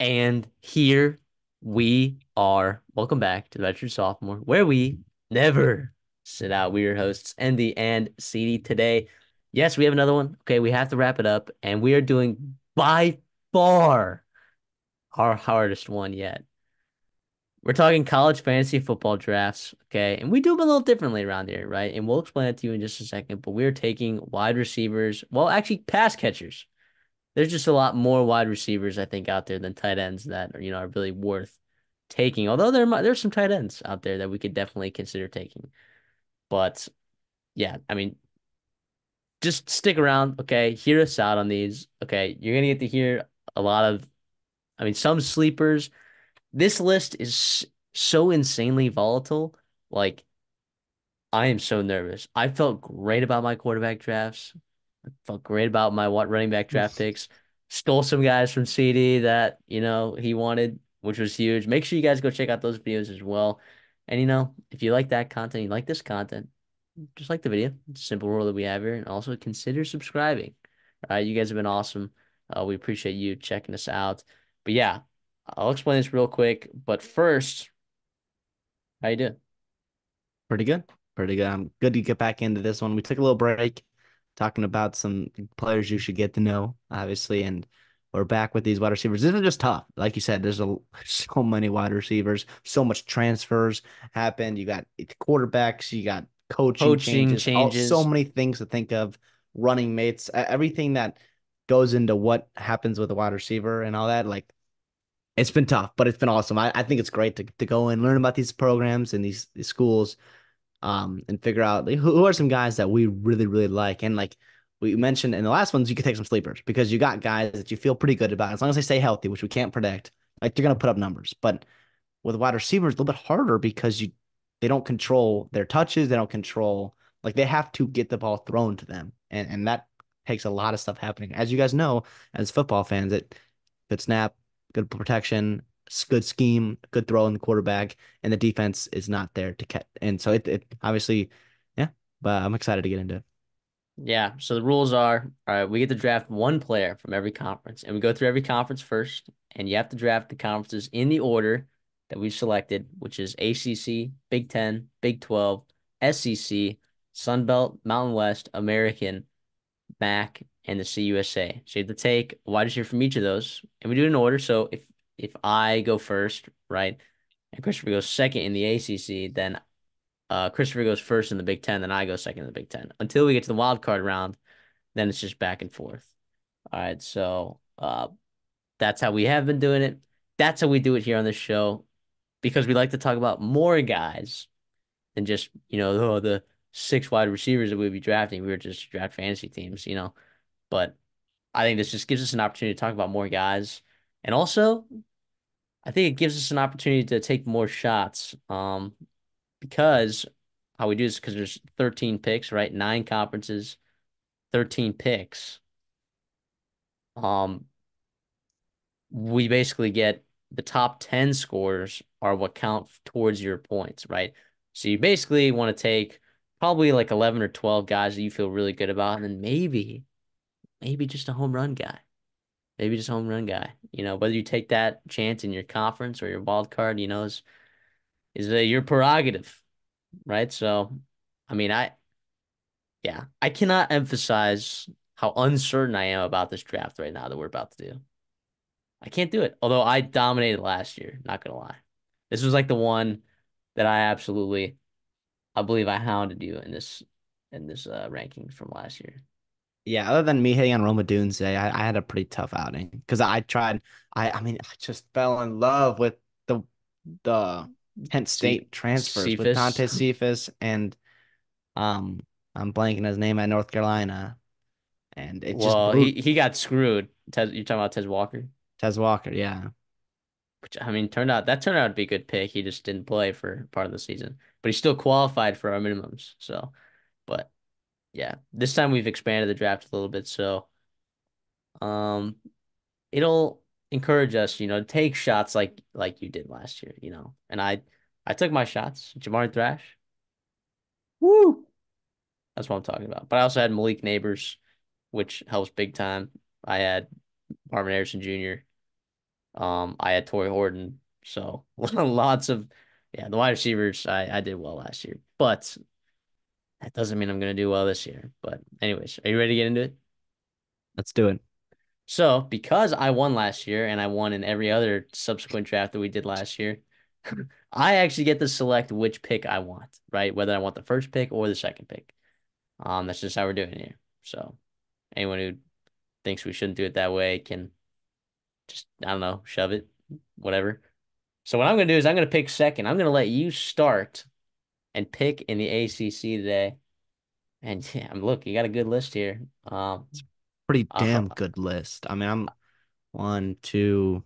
And here we are. Welcome back to the Veteran Sophomore, where we never sit out. We are your hosts, Andy and CD. Today, yes, we have another one. Okay, we have to wrap it up, and we are doing by far our hardest one yet. We're talking college fantasy football drafts, okay? And we do them a little differently around here, right? And we'll explain it to you in just a second. But we're taking wide receivers, well, actually, pass catchers. There's just a lot more wide receivers, I think, out there than tight ends that are really worth taking. Although there's some tight ends out there that we could definitely consider taking. But yeah, I mean, just stick around, okay? Hear us out on these. Okay, you're gonna get to hear a lot of, I mean, some sleepers. This list is so insanely volatile. Like, I am so nervous. I felt great about my quarterback drafts. I felt great about my running back draft picks. Stole some guys from CD that, he wanted, which was huge. Make sure you guys go check out those videos as well. And, if you like that content, you like this content, just like the video. It's a simple rule that we have here. And also consider subscribing. All right, you guys have been awesome. We appreciate you checking us out. But yeah, I'll explain this real quick. But first, how you doing? Pretty good. Pretty good. I'm good to get back into this one. We took a little break talking about some players you should get to know, obviously, and we're back with these wide receivers. This is just tough. Like you said, there's so many wide receivers, so much transfers happened. You got quarterbacks, you got coaching Coaching changes, so changes. many things to think of, running mates, everything that goes into what happens with a wide receiver and all that. Like it's been tough, but it's been awesome. I think it's great to go and learn about these programs and these schools and figure out like, who are some guys that we really, really like. And like we mentioned in the last ones, you could take some sleepers because you got guys that you feel pretty good about. As long as they stay healthy, which we can't predict, like they're going to put up numbers. But with wide receivers, a little bit harder because they don't control their touches. They don't control, like they have to get the ball thrown to them. And that takes a lot of stuff happening. As you guys know, as football fans, good snap, good protection, good scheme, good throw in the quarterback, and the defense is not there to catch. And so it obviously, yeah, but I'm excited to get into it. Yeah, so the rules are, all right, we get to draft one player from every conference, and we go through every conference first, and you have to draft the conferences in the order that we've selected, which is ACC, Big Ten, Big 12, SEC, Sun Belt, Mountain West, American, MAC, and the CUSA. So you have to take a wide receiver from each of those, and we do it in order. So if I go first, right, and Christopher goes second in the ACC, then Christopher goes first in the Big Ten, then I go second in the Big Ten. Until we get to the wild card round, then it's just back and forth. All right, so that's how we have been doing it. That's how we do it here on this show because we like to talk about more guys than just the six wide receivers that we'd be drafting. We were just draft fantasy teams. But I think this just gives us an opportunity to talk about more guys, and also I think it gives us an opportunity to take more shots. Because how we do this because there's 13 picks, right? Nine conferences, 13 picks. Um, we basically get the top 10 scores are what count towards your points, right? So you basically want to take probably like 11 or 12 guys that you feel really good about, and then maybe just a home run guy. Maybe just a home run guy. Whether you take that chance in your conference or your wild card, is your prerogative, right? So, I mean, yeah, I cannot emphasize how uncertain I am about this draft right now that we're about to do. I can't do it. Although I dominated last year, not gonna lie. This was like the one that I believe I hounded you in this ranking from last year. Yeah, other than me hitting on Roma Dunze, I had a pretty tough outing because I tried. I mean, I just fell in love with the Kent See, State transfers with Cephas. Dante Cephas and um I'm blanking his name at North Carolina, and it just Well, brute. he got screwed. You're talking about Tez Walker, Tez Walker, yeah. which I mean turned out to be a good pick. He just didn't play for part of the season, but he still qualified for our minimums. So, but yeah, this time we've expanded the draft a little bit, so um, it'll encourage us, to take shots like you did last year. And I took my shots. Jamar Thrash, woo, that's what I'm talking about. But I also had Malik Neighbors, which helps big time. I had Marvin Harrison Jr. I had Torrey Horton, so lots of yeah, the wide receivers I did well last year, but that doesn't mean I'm gonna do well this year. But anyways, are you ready to get into it? Let's do it. So because I won last year and I won in every other subsequent draft that we did last year, I actually get to select which pick I want, right? Whether I want the first pick or the second pick. That's just how we're doing it here. So anyone who thinks we shouldn't do it that way can just, I don't know, shove it, whatever. So what I'm gonna do is I'm gonna pick second. I'm gonna let you start and pick in the ACC today. And yeah, look, you got a good list here. Pretty Uh, damn good list. I mean, I'm one, two,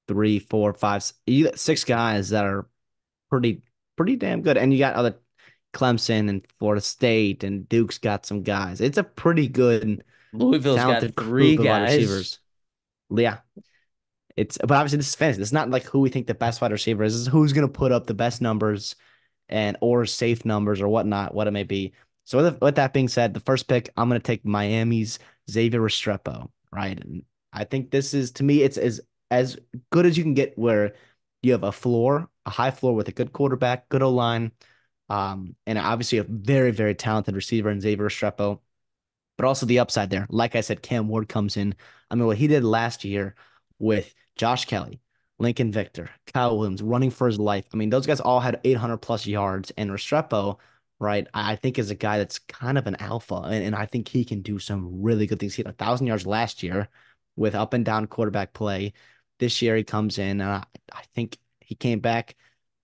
three, four, five. You got six guys that are pretty pretty damn good, and you got other Clemson and Florida State and Duke's got some guys. It's a pretty good, Louisville's got talented crew three of wide guys. receivers. Yeah, it's but obviously this is fantasy. It's not like who we think the best wide receiver is. This is who's going to put up the best numbers and or safe numbers or whatnot, what it may be. So with that being said, the first pick I'm going to take Miami's Xavier Restrepo. Right, and I think this is to me it's as good as you can get where you have a floor, a high floor with a good quarterback, good O line, and obviously a very very talented receiver in Xavier Restrepo but also the upside there. Like I said, Cam Ward comes in. I mean, what he did last year with Josh Kelly, Lincoln Victor, Kyle Williams running for his life. I mean, those guys all had 800 plus yards. And Restrepo, right, I think is a guy that's kind of an alpha. And I think he can do some really good things. He had 1,000 yards last year with up and down quarterback play. This year he comes in, and I think he came back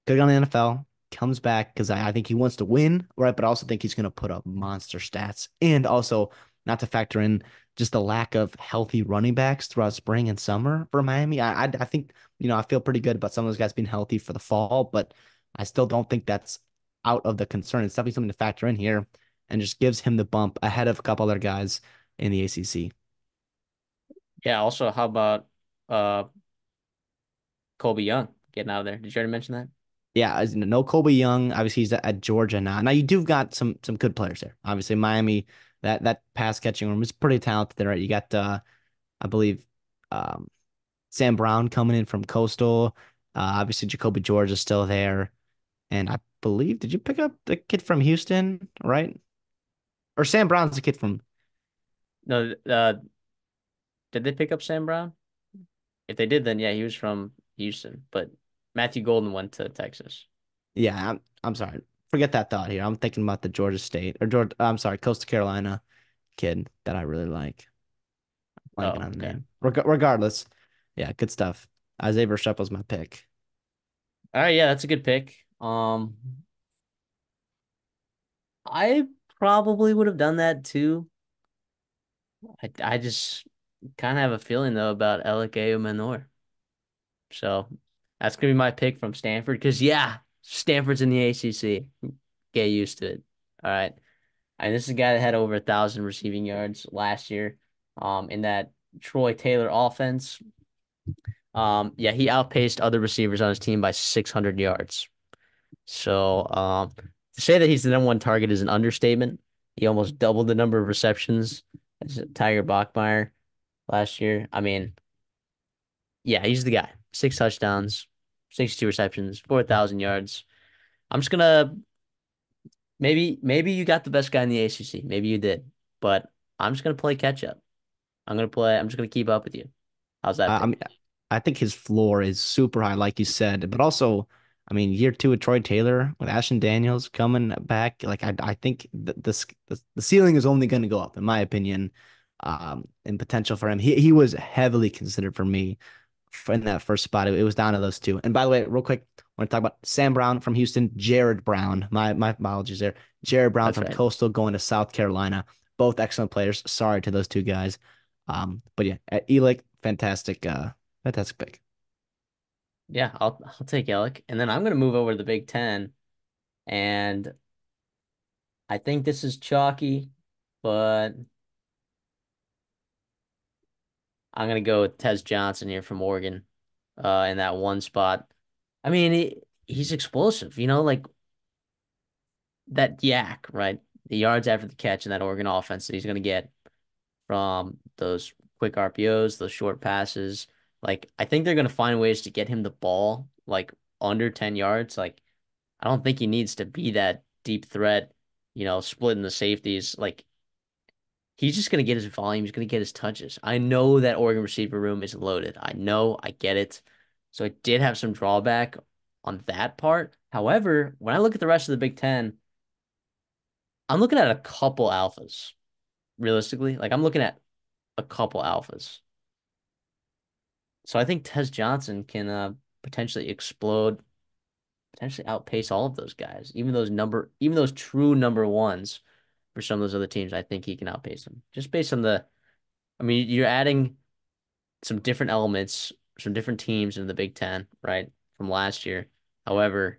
good on the NFL, comes back because I think he wants to win, right? But I also think he's going to put up monster stats. And also, not to factor in just the lack of healthy running backs throughout spring and summer for Miami. I think, I feel pretty good about some of those guys being healthy for the fall, but I still don't think that's out of the concern. It's definitely something to factor in here and just gives him the bump ahead of a couple other guys in the ACC. Yeah. Also, how about uh Colby Young getting out of there? Did you already mention that? Yeah, as no Colby Young. Obviously, he's at Georgia now. Now you do got some good players there. Obviously, Miami, that pass catching room is pretty talented there. Right? You got I believe um, Sam Brown coming in from Coastal. Obviously, Jacoby George is still there, and I believe did you pick up the kid from Houston, right? Or Sam Brown's the kid from No. Did they pick up Sam Brown? If they did, then yeah, he was from Houston. But Matthew Golden went to Texas. yeah. I'm sorry, forget that thought here. I'm thinking about the Georgia State or Georgia. I'm sorry, Coastal Carolina kid that I really like. Blanking Oh, on the okay. name. Regardless, yeah, good stuff. Isaiah Vershepel's my pick. All right, yeah, that's a good pick. I probably would have done that too. I just kind of have a feeling though about Alec Manor. So that's gonna be my pick from Stanford. Because yeah, Stanford's in the ACC. Get used to it. All right. And this is a guy that had over 1,000 receiving yards last year. In that Troy Taylor offense. Yeah, he outpaced other receivers on his team by 600 yards. So, to say that he's the number one target is an understatement. He almost doubled the number of receptions as Tiger Bachmeier last year. I mean, yeah, he's the guy. 6 touchdowns, 62 receptions, 4,000 yards. I'm just gonna maybe you got the best guy in the ACC. Maybe you did, but I'm just gonna play catch up. I'm just gonna keep up with you. How's that I pick? mean, I think his floor is super high, like you said, but also, I mean, year two with Troy Taylor with Ashton Daniels coming back, like I think the ceiling is only going to go up, in my opinion, in potential for him. He was heavily considered for me in that first spot. It was down to those two. And by the way, real quick, I want to talk about Sam Brown from Houston, Jared Brown. My apologies there. Jared Brown That's from right. Coastal going to South Carolina. Both excellent players. Sorry to those two guys. But yeah, at Elick, fantastic pick. Yeah, I'll take Alec, and then I'm gonna move over to the Big Ten, and I think this is chalky, but I'm gonna go with Tez Johnson here from Oregon, in that one spot. I mean, he's explosive, like that yak, right? The yards after the catch in that Oregon offense that he's gonna get from those quick RPOs, those short passes. Like, I think they're gonna find ways to get him the ball like under 10 yards. Like, I don't think he needs to be that deep threat, splitting the safeties. Like, he's just gonna get his volume, he's gonna get his touches. I know that Oregon receiver room is loaded. I know, I get it. So it did have some drawback on that part. However, when I look at the rest of the Big Ten, I'm looking at a couple alphas, realistically. Like, I'm looking at a couple alphas. So I think Tez Johnson can potentially explode, potentially outpace all of those guys, even those true number ones for some of those other teams. I think he can outpace them just based on I mean, you're adding some different elements, some different teams in the Big Ten, right, from last year. However,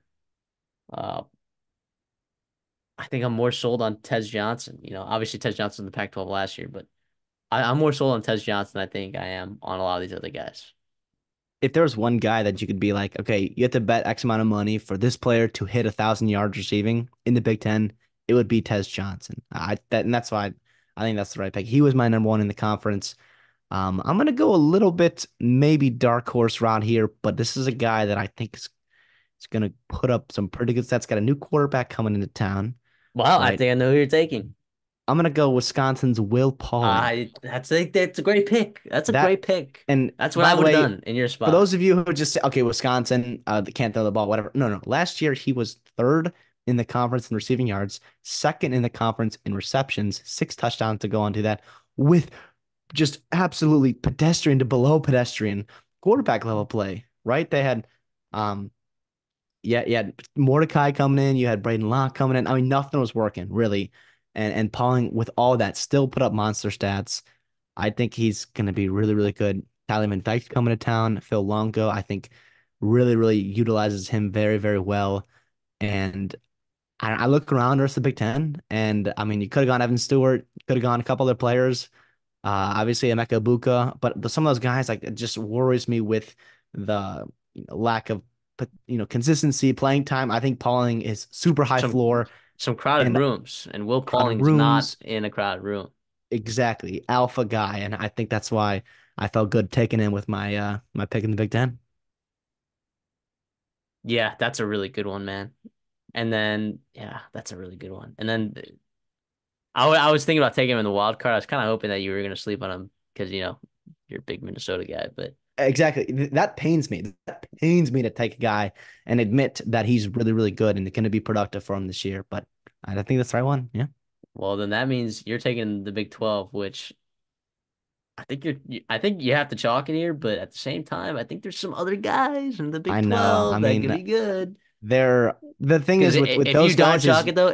uh, I think I'm more sold on Tez Johnson. Obviously Tez Johnson in the Pac-12 last year, but I'm more sold on Tez Johnson, I think I am on a lot of these other guys. If there was one guy that you could be like, okay, you have to bet X amount of money for this player to hit 1,000 yards receiving in the Big Ten, it would be Tez Johnson. And that's why I think that's the right pick. He was my number one in the conference. I'm gonna go a little bit maybe dark horse route here, but this is a guy that I think is gonna put up some pretty good stats. Got a new quarterback coming into town, Wow, I right? think I know who you're taking. I'm gonna go Wisconsin's Will Pauling. That's a great pick. That's a That great pick. and That's what by I the would have way, done in your for spot. those of you who just say, okay, Wisconsin, they can't throw the ball, whatever. No, no. Last year he was third in the conference in receiving yards, second in the conference in receptions, 6 touchdowns to go on to that, with just absolutely pedestrian to below pedestrian quarterback level play. Right? They had, um, yeah, yeah, Mordecai coming in. You had Braden Locke coming in. I mean, nothing was working really, and Pauling with all that still put up monster stats. I think he's going to be really, really good. Tyler Van Dyke's coming to town. Phil Longo, I think, really, really utilizes him very, very well. And I look around the rest of the Big Ten, and I mean, you could have gone Evan Stewart, could have gone a couple other players. Obviously Emeka Buka, but some of those guys, like, it just worries me with the lack of consistency, playing time. I think Pauling is super high Some floor some crowded and rooms, and Will crowded Pauling's not rooms. in a crowded room. Exactly, alpha guy, and I think that's why I felt good taking him with my pick in the Big Ten. Yeah, that's a really good one, man. And then, yeah, that's a really good one. And then I was thinking about taking him in the wild card. I was kind of hoping that you were going to sleep on him because, you're a big Minnesota guy. But Exactly. That pains me. That pains me to take a guy and admit that he's really, really good and going to be productive for him this year. But I think that's the right one. Yeah. well, then that means you're taking the Big 12, which I think you have to chalk it here. But at the same time, I think there's some other guys in the I Big know. I 12 that could mean, be good. the thing Because is with those guys is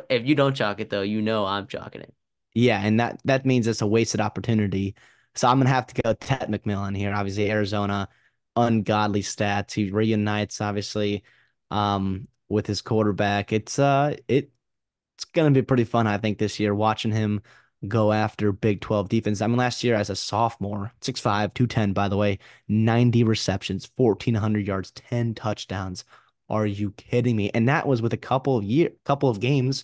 if you don't chalk it though, I'm chalking it. yeah, and that means it's a wasted opportunity. So I'm gonna have to go Ted McMillan here. Obviously, Arizona, ungodly stats. He reunites obviously with his quarterback. It's gonna be pretty fun, I think, this year watching him go after Big 12 defense. I mean, last year as a sophomore, 6'5", 210, by the way, 90 receptions, 1,400 yards, 10 touchdowns. Are you kidding me? And that was with a couple of games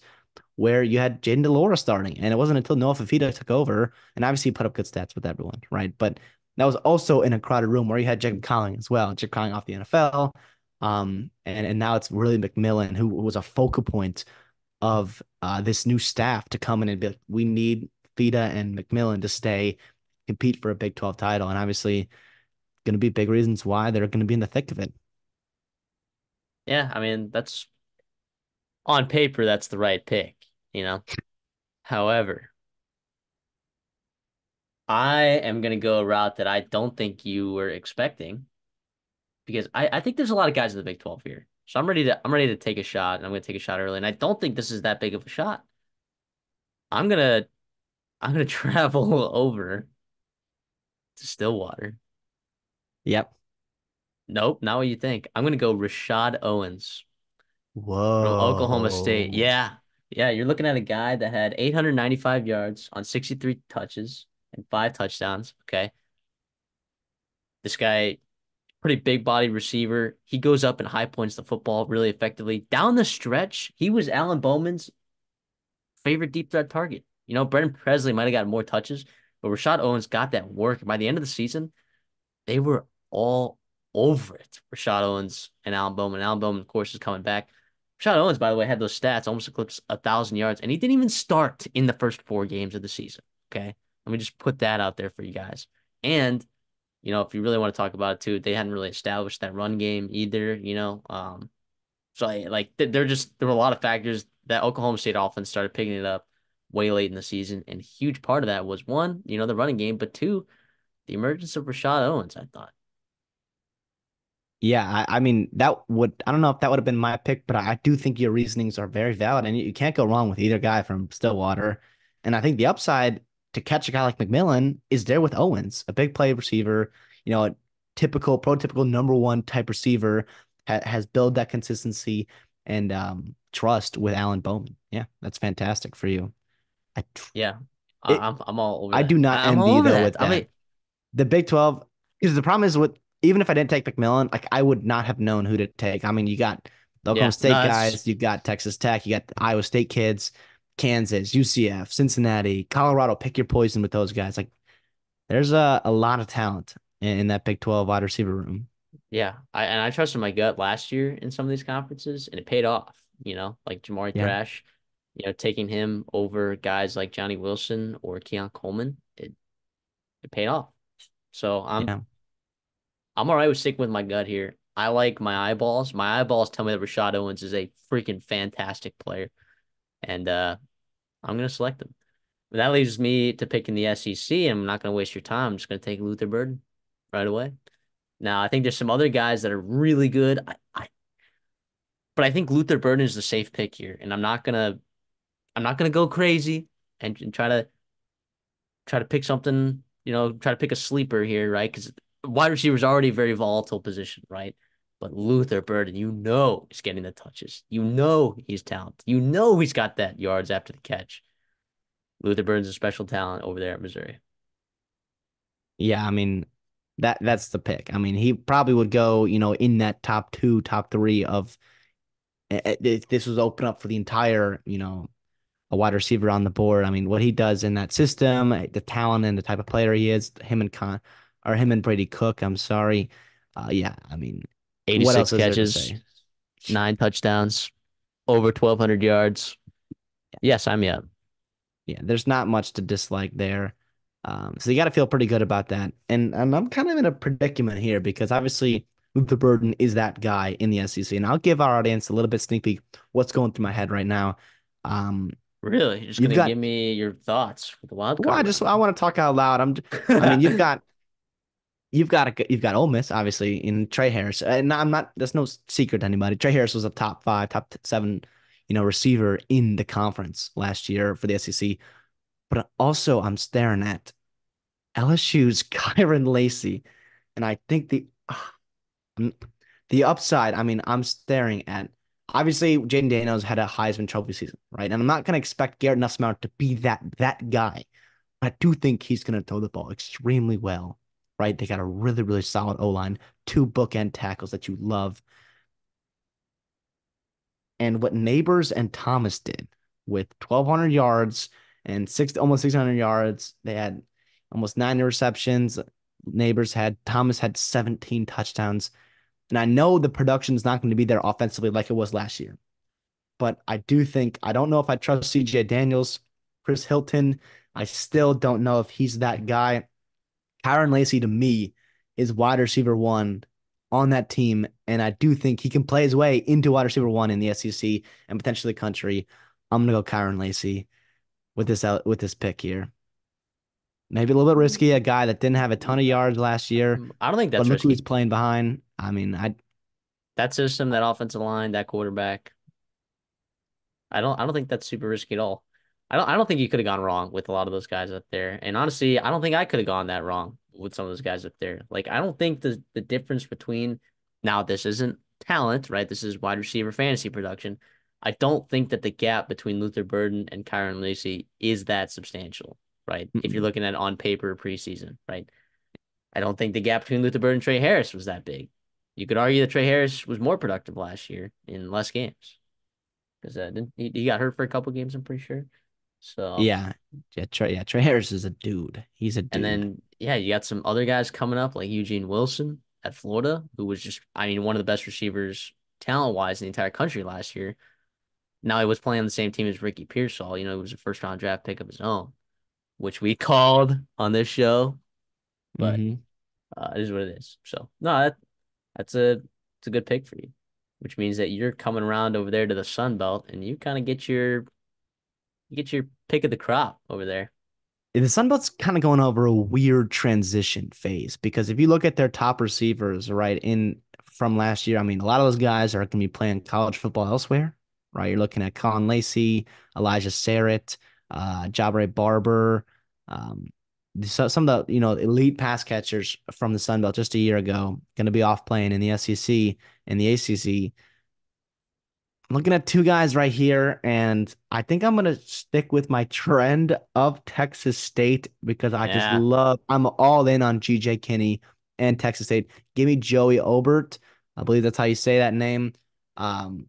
where you had Jaden Delora starting, and it wasn't until Noah Fafita took over, and obviously he put up good stats with everyone, right? But that was also in a crowded room where you had Jacob Colling as well, Jacob Colling off the NFL. And now it's really McMillan who was a focal point of this new staff to come in and be like, we need Fita and McMillan to stay compete for a Big 12 title. And obviously, going to be big reasons why they're going to be in the thick of it. Yeah, I mean that's on paper that's the right pick, you know. However, I am gonna go a route that I don't think you were expecting because I think there's a lot of guys in the Big 12 here. So I'm ready to take a shot and I'm gonna take a shot early. And I don't think this is that big of a shot. I'm gonna I'm gonna travel over to Stillwater. Yep. Nope, not what you think. I'm gonna go Rashad Owens from Oklahoma State. Whoa. Yeah. Yeah, you're looking at a guy that had 895 yards on 63 touches and 5 touchdowns. Okay. This guy pretty big body receiver. He goes up and high points the football really effectively. Down the stretch, he was Alan Bowman's favorite deep threat target. Brendan Presley might have got more touches, but Rashad Owens got that work. By the end of the season, they were all over it. Rashad Owens and Allen Bowman. Allen Bowman, of course, is coming back. Rashad Owens, by the way, had those stats, almost eclipsed 1,000 yards, and he didn't even start in the first 4 games of the season. Okay, let me just put that out there for you guys. And if you really want to talk about it too, they hadn't really established that run game either. So like there were a lot of factors that Oklahoma State offense started picking it up way late in the season, and a huge part of that was one, the running game, but two, the emergence of Rashad Owens. I thought. Yeah, I mean I don't know if that would have been my pick, but I do think your reasonings are very valid, and you can't go wrong with either guy from Stillwater. And I think the upside to catch a guy like McMillan is there with Owens, a big play receiver, a typical prototypical number one type receiver, has built that consistency and trust with Allen Bowman. Yeah, that's fantastic for you. I Yeah, it I'm all over I that. do not I'm all envy over though that. with I that. mean, The Big 12, because the problem is with even if I didn't take McMillan, like I would not have known who to take. I mean, you got the Oklahoma yeah, no, State guys, you got Texas Tech, you got the Iowa State kids, Kansas, UCF, Cincinnati, Colorado. Pick your poison with those guys. Like there's a lot of talent in that Big 12 wide receiver room. yeah. I trusted my gut last year in some of these conferences, and it paid off. Like Jamari Yeah, Thrash, taking him over guys like Johnny Wilson or Keon Coleman, it paid off. So yeah. I'm all right with sticking with my gut here. I like my eyeballs. My eyeballs tell me that Rashad Owens is a freaking fantastic player, and I'm gonna select him. That leaves me to picking the SEC. I'm not gonna waste your time. I'm just gonna take Luther Burden right away. Now, I think there's some other guys that are really good. But I think Luther Burden is the safe pick here, and I'm not gonna go crazy and try to pick something. Try to pick a sleeper here, right? Because wide receiver is already a very volatile position, right? But Luther Burden, is getting the touches. He's talented. He's got that yards after the catch. Luther Burden's a special talent over there at Missouri. Yeah, I mean that's the pick. I mean, he probably would go, in that top two, top three of if this was open up for the entire, a wide receiver on the board. I mean, what he does in that system, the talent and the type of player he is, him and Brady Cook. I'm sorry. Yeah, I mean, what 86 else is there to catches, say? 9 touchdowns, over 1,200 yards. Yes, I'm yeah. Yeah, there's not much to dislike there. So you got to feel pretty good about that. And I'm kind of in a predicament here because obviously Luther Burden is that guy in the SEC, and I'll give our audience a little bit sneak peek what's going through my head right now. Um, Really? You're just you've gonna give got me your thoughts for the wild well, card round. I want to talk out loud. I mean, you've got Ole Miss obviously in Trey Harris, and I'm not. There's no secret to anybody. Trey Harris was a top five, top seven, receiver in the conference last year for the SEC. But also, I'm staring at LSU's Kyron Lacy, and I think the upside. I mean, I'm staring at obviously Jaden Daniels had a Heisman Trophy season, right? And I'm not going to expect Garrett Nussmeier to be that guy. I do think he's going to throw the ball extremely well, right? They got a really, really solid O line, two bookend tackles that you love. And what Neighbors and Thomas did with 1,200 yards and almost 600 yards, they had almost 9 receptions. Thomas had 17 touchdowns. And I know the production is not going to be there offensively like it was last year. But I don't know if I trust CJ Daniels, Chris Hilton. I still don't know if he's that guy. Kyron Lacy to me is wide receiver one on that team, and I do think he can play his way into wide receiver one in the SEC and potentially the country. I'm gonna go Kyron Lacy with this pick here. Maybe a little bit risky, a guy that didn't have a ton of yards last year, I don't think but that's look who he's risky. playing behind. I mean, That system, that offensive line, that quarterback. I don't think that's super risky at all. I don't think you could have gone wrong with a lot of those guys up there. And honestly, I don't think I could have gone that wrong with some of those guys up there. Like I don't think the difference between now this isn't talent, right? This is wide receiver fantasy production. I don't think that the gap between Luther Burden and Kyron Lacy is that substantial, right? If you're looking at on paper preseason, right? I don't think the gap between Luther Burden and Trey Harris was that big. You could argue that Trey Harris was more productive last year in less games because he got hurt for a couple games, I'm pretty sure. So, yeah, Trey Harris is a dude. He's a and dude. then yeah, you got some other guys coming up like Eugene Wilson. at Florida, who was just, I mean, one of the best receivers talent wise in the entire country last year. Now he was playing on the same team as Ricky Pearsall. He was a first round draft pick of his own, which we called on this show, but Hmm. it is what it is. So no, that's a it's a good pick for you, which means that you're coming around over there to the Sun Belt and you kind of get your pick of the crop over there. The Sun Belt's kind of going over a weird transition phase because if you look at their top receivers, right, in from last year, I mean, a lot of those guys are going to be playing college football elsewhere, right? You're looking at Colin Lacey, Elijah Sarrett, Jabari Barber, um, so some of the elite pass catchers from the Sun Belt just a year ago going to be off playing in the SEC and the ACC. I'm looking at two guys right here, and I think I'm gonna stick with my trend of Texas State because Yeah. I'm all in on GJ Kinney and Texas State. Give me Joey Obert. I believe that's how you say that name. Um,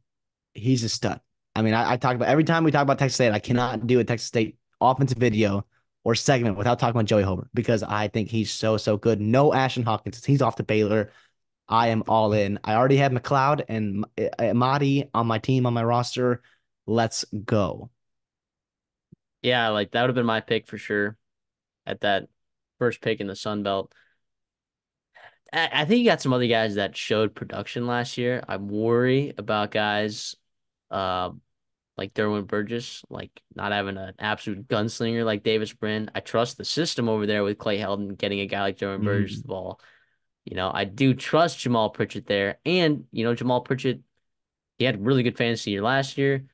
he's a stud. I mean, I talk about every time we talk about Texas State, I cannot do a Texas State offensive video or segment without talking about Joey Obert because I think he's so, so good. No Ashton Hawkins. He's off to Baylor. I am all in. I already have McLeod and Amadi on my team on my roster. Let's go. Yeah, like that would have been my pick for sure at that first pick in the Sun Belt. I think you got some other guys that showed production last year. I'm worried about guys uh like Derwin Burgess, like not having an absolute gunslinger like Davis Brin. I trust the system over there with Clay Helton getting a guy like Derwin Burgess Mm, the ball. I do trust Jamal Pritchett there. And, Jamal Pritchett, he had a really good fantasy year last year.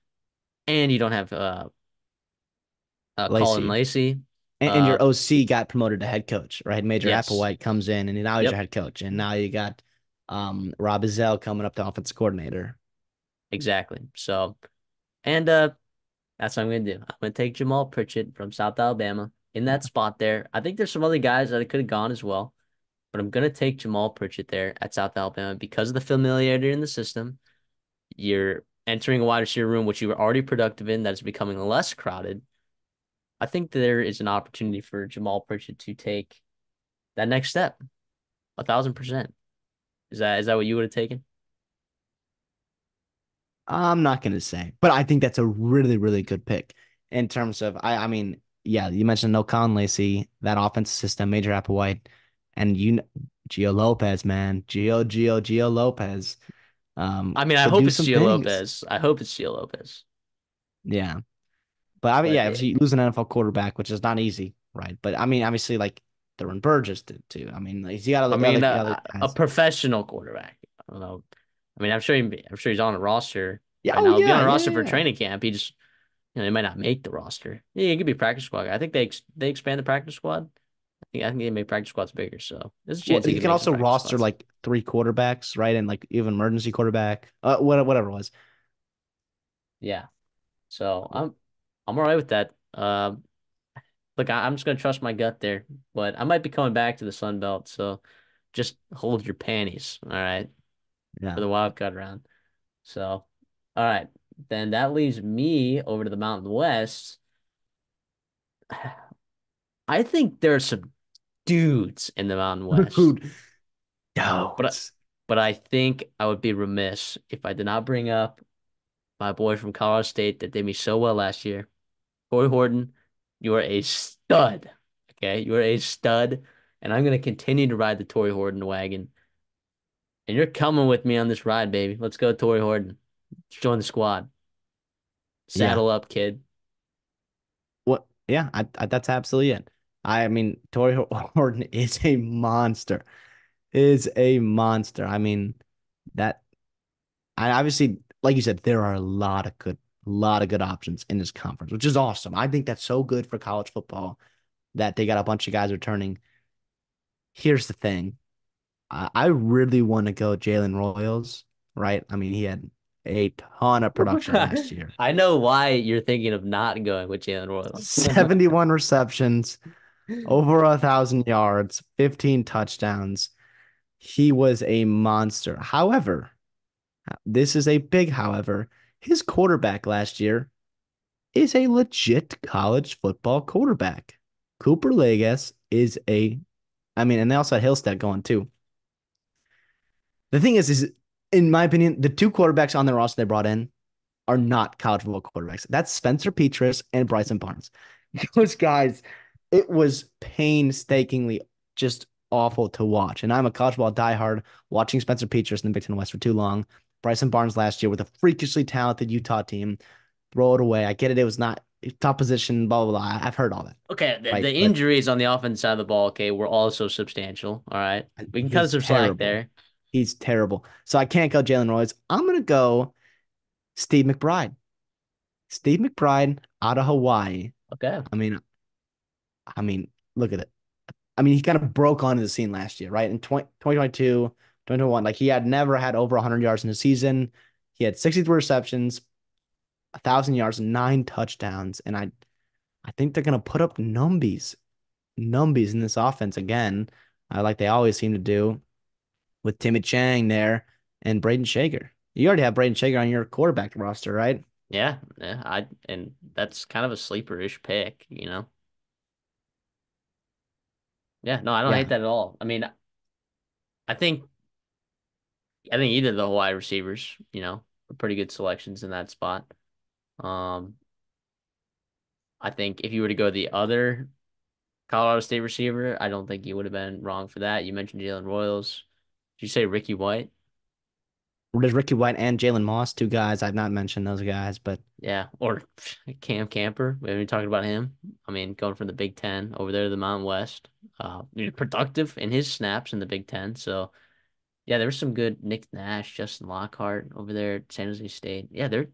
And you don't have Colin Lacey. Lacey. And Uh your OC got promoted to head coach, right? Major yes. Applewhite comes in and now he's your Yep, head coach. And now you got Rob Ezell coming up to offensive coordinator. exactly. So and that's what I'm gonna do. I'm gonna take Jamal Pritchett from South Alabama in that spot there. I think there's some other guys that could have gone as well, but I'm gonna take Jamal Pritchett there at South Alabama because of the familiarity in the system. You're entering a wide receiver room, which you were already productive in, that is becoming less crowded. I think there is an opportunity for Jamal Pritchett to take that next step. 1,000%. Is that what you would have taken? I'm not gonna say, but I think that's a really, really good pick in terms of I mean, yeah, you mentioned no Con Lacey, that offensive system, Major Applewhite, and Gio Lopez, man. Gio Lopez. I mean, I Could hope do it's some Gio things. Lopez. I hope it's Gio Lopez. Yeah. But I mean, But yeah, obviously you lose an NFL quarterback, which is not easy, right? But I mean, obviously, like Derwin Burgess did too. I mean, like, he's got I other mean, other a guys. professional quarterback. I don't know. I mean, I'm sure he's on a roster Yeah, right oh now. He'll be on yeah, a yeah, roster yeah, for yeah. training camp. He just, he might not make the roster. Yeah, he could be practice squad. I think they expand the practice squad. I think they made practice squads bigger, so there's a Well, chance he you can can make some also practice roster squads. like three quarterbacks, right? And like even emergency quarterback, whatever it was. Yeah. So I'm all right with that. Look, I'm just gonna trust my gut there, but I might be coming back to the Sun Belt, so just hold your panties, all right, for Yeah. the wild card round. So, all right, then that leaves me over to the Mountain West. I think there are some dudes in the Mountain West, Dude, but doubts. but I think I would be remiss if I did not bring up my boy from Colorado State that did me so well last year. Corey Horton, you are a stud. Okay, you are a stud, and I'm gonna continue to ride the Torrey Horton wagon. And you're coming with me on this ride, baby. Let's go, Torrey Horton. Let's join the squad. Yeah. Saddle up, kid. What? Yeah, that's absolutely it. I mean, Torrey Horton is a monster. Is a monster. I mean, that I obviously, like you said, there are a lot of good options in this conference, which is awesome. I think that's so good for college football that they got a bunch of guys returning. Here's the thing. I really want to go Jalen Royals, right? I mean, he had a ton of production last year. I know why you're thinking of not going with Jalen Royals. 71 receptions, over 1,000 yards, 15 touchdowns. He was a monster. However, this is a big however. His quarterback last year is a legit college football quarterback. Cooper Legas is a, I mean, and they also had Hillstead going too. The thing is in my opinion, the two quarterbacks on the roster they brought in are not college football quarterbacks. That's Spencer Petras and Bryson Barnes. Those guys, it was painstakingly just awful to watch. And I'm a college ball diehard, watching Spencer Petras in the Big Ten West for too long. Bryson Barnes last year with a freakishly talented Utah team. Throw it away. I get it. It was not top position, blah, blah, blah. I've heard all that, Okay, the right? But injuries on the offense side of the ball, okay, were also substantial. All right. We can cut he's some slack terrible. there. He's terrible. So I can't go Jalen Royce. I'm going to go Steve McBride. Steve McBride out of Hawaii. Okay. I mean, I mean, look at it. I mean, he kind of broke onto the scene last year, right? In 2022, 2021, like he had never had over 100 yards in a season. He had 63 receptions, 1,000 yards, nine touchdowns. And I think they're going to put up numbies in this offense again, like they always seem to do with Timmy Chang there and Braden Shager. You already have Braden Shager on your quarterback roster, right? Yeah, yeah. And that's kind of a sleeper-ish pick, you know. Yeah, no, I don't hate Yeah. that at all. I mean, I think I think either of the wide receivers, are pretty good selections in that spot. Um, I think if you were to go the other Colorado State receiver, I don't think you would have been wrong for that. You mentioned Jalen Royals. Did you say Ricky White? There's Ricky White and Jalen Moss, two guys. I've not mentioned those guys, but Yeah, or Cam Camper. We haven't even talked about him. I mean, going from the Big Ten over there to the Mountain West. Productive in his snaps in the Big Ten. So yeah, there's some good Nick Nash, Justin Lockhart over there at San Jose State. Yeah, there's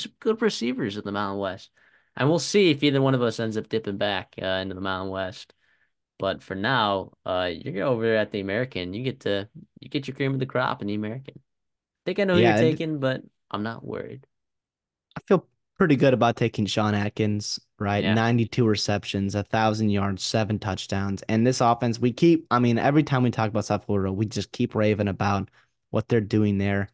some good receivers in the Mountain West. And we'll see if either one of us ends up dipping back into the Mountain West. But for now, you're over there at the American. You get your cream of the crop in the American. I think I know who you're yeah, taking, but I'm not worried. I feel pretty good about taking Sean Atkins, right? Yeah. 92 receptions, 1,000 yards, seven touchdowns. And this offense, we keep, I mean, every time we talk about South Florida, we just keep raving about what they're doing there,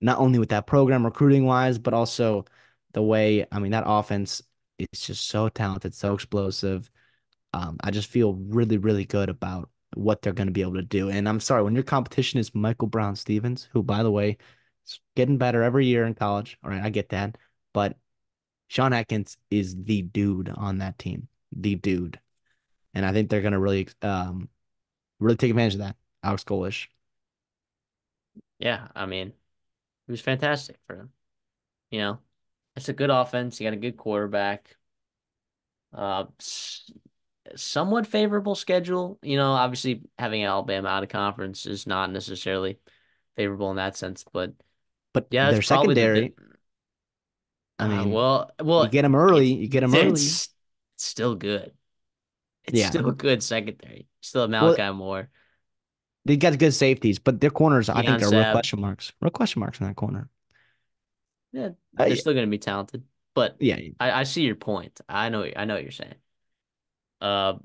not only with that program recruiting wise, but also the way, I mean, that offense is just so talented, so explosive. I just feel really, really good about what they're going to be able to do. And I'm sorry, when your competition is Michael Brown Stevens, who, by the way, is getting better every year in college. All right, I get that. But Sean Atkins is the dude on that team, the dude. And I think they're going to really take advantage of that. Alex Golish. Yeah. I mean, it was fantastic for them. You know, it's a good offense. You got a good quarterback. Uh, s- Somewhat favorable schedule. Obviously having Alabama out of conference is not necessarily favorable in that sense, but But yeah, that's their probably secondary, I mean, well, you get them early, it's you get them early. it's still good. It's Yeah. still a good secondary. Still have Well, Malachi Moore, they got good safeties, but their corners, I Keon think, are real Sabb. question marks. Real question marks in that corner. Yeah, they're Yeah, still going to be talented, but yeah, I see your point. I know what you're saying. Uh,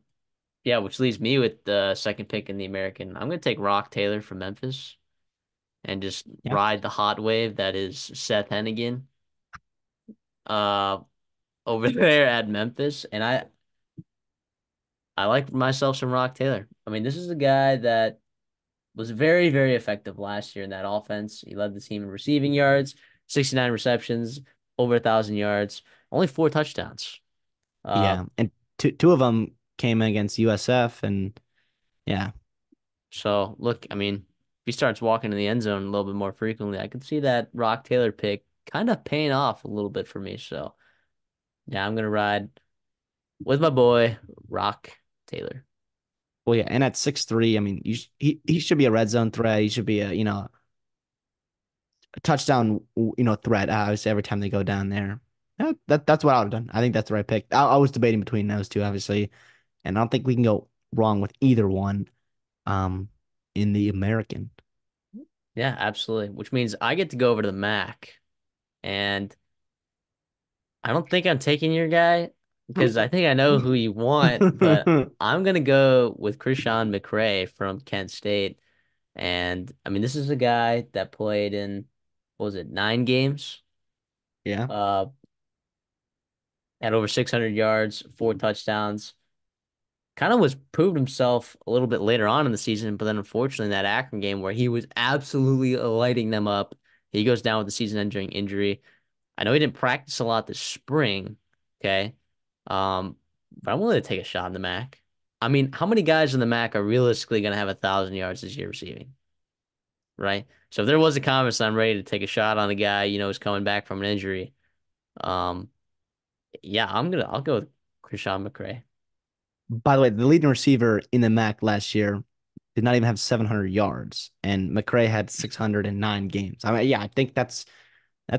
yeah, which leaves me with the second pick in the American. I'm going to take Rock Taylor from Memphis and just yeah. ride the hot wave that is Seth Hennigan uh over there at Memphis. And I like myself some Rock Taylor. I mean, this is a guy that was very, very effective last year in that offense. He led the team in receiving yards, 69 receptions, over 1,000 yards, only four touchdowns. Uh, Yeah, and two of them came against USF, and yeah, so look, I mean, if he starts walking in the end zone a little bit more frequently, I could see that Rock Taylor pick kind of paying off a little bit for me. So yeah, I'm gonna ride with my boy Rock Taylor. well, yeah, and at 6'3", I mean, he should be a red zone threat. He should be a touchdown threat. Obviously, every time they go down there, yeah, that's what I would have done. I think that's the right pick. I was debating between those two, obviously, and I don't think we can go wrong with either one. Um, in the American, Yeah, absolutely. Which means I get to go over to the Mac, and I don't think I'm taking your guy because I think I know who you want, but I'm gonna go with Krishan McCray from Kent State. And I mean, this is a guy that played in, what was it, 9 games? yeah, Uh, had over 600 yards, four touchdowns. kind of was proved himself a little bit later on in the season, but then unfortunately in that Akron game where he was absolutely lighting them up, he goes down with the season-ending injury. I know he didn't practice a lot this spring, okay? Um, but I'm willing to take a shot in the MAC. I mean, how many guys in the MAC are realistically going to have 1,000 yards this year receiving, right? So if there was a conference I'm ready to take a shot on a guy, who's coming back from an injury, um, yeah, I'll go with Christian McCray. By the way, the leading receiver in the MAC last year did not even have 700 yards, and McCray had 609 games. I mean, yeah, I think that's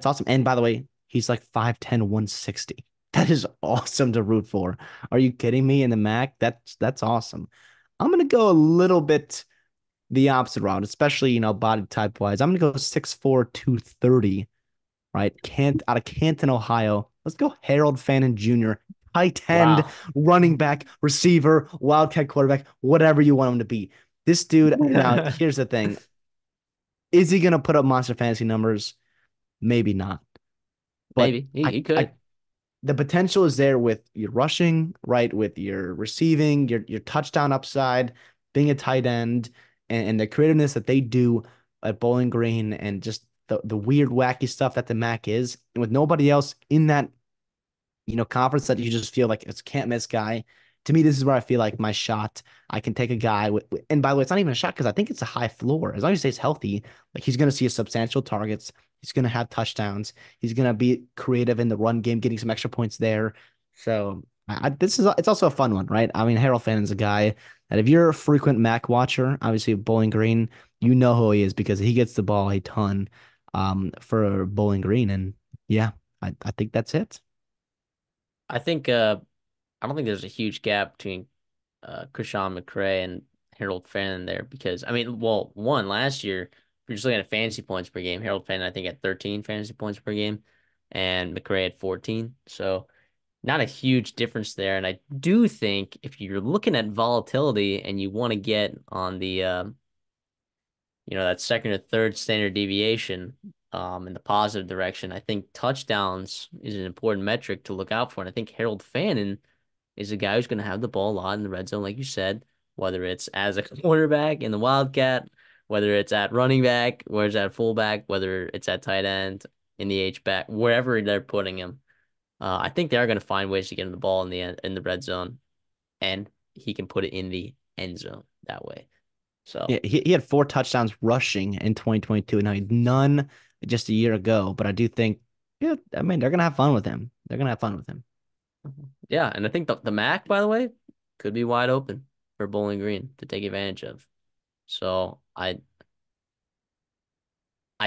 awesome. And by the way, he's like 5'10", 160. That is awesome to root for. Are you kidding me? In the MAC, that's awesome. I'm gonna go a little bit the opposite route, especially body type wise. I'm gonna go 6'4", 230, right? Out of Canton, Ohio. Let's go Harold Fannin Jr., tight end, Wow. running back, receiver, wildcat quarterback, whatever you want him to be. This dude, now here's the thing. Is he gonna put up monster fantasy numbers? Maybe not. But Maybe he could. the potential is there with your rushing, right? With your receiving, your touchdown upside, being a tight end, and the creativeness that they do at Bowling Green, and just the weird, wacky stuff that the MAC is, and with nobody else in that conference that you just feel like it's can't miss guy. To me, this is where I feel like my shot. I can take a guy and by the way, it's not even a shot because I think it's a high floor. As long as he stays healthy, like he's going to see a substantial targets. He's going to have touchdowns. He's going to be creative in the run game, getting some extra points there. So this is it's also a fun one, right? I mean, Harold Fannon's a guy that if you're a frequent Mac watcher, obviously Bowling Green, you know who he is because he gets the ball a ton for Bowling Green, and yeah, I think that's it. I think I don't think there's a huge gap between Christian McCray and Harold Fannin there because I mean, well, one last year, if you're just looking at fantasy points per game, Harold Fannin I think had 13 fantasy points per game, and McCray had 14. So not a huge difference there. And I do think if you're looking at volatility and you want to get on the that second or third standard deviation in the positive direction, I think touchdowns is an important metric to look out for. And I think Harold Fannin is a guy who's going to have the ball a lot in the red zone, like you said, whether it's as a quarterback in the Wildcat, whether it's at running back, whether it's at fullback, whether it's at tight end, in the H back, wherever they're putting him. I think they are going to find ways to get him the ball in the red zone, and he can put it in the end zone that way. Yeah, So he had 4 touchdowns rushing in 2022. Now he had none just a year ago, but I do think, yeah, I mean, they're gonna have fun with him. They're gonna have fun with him. yeah, and I think the MAC, by the way, could be wide open for Bowling Green to take advantage of. So I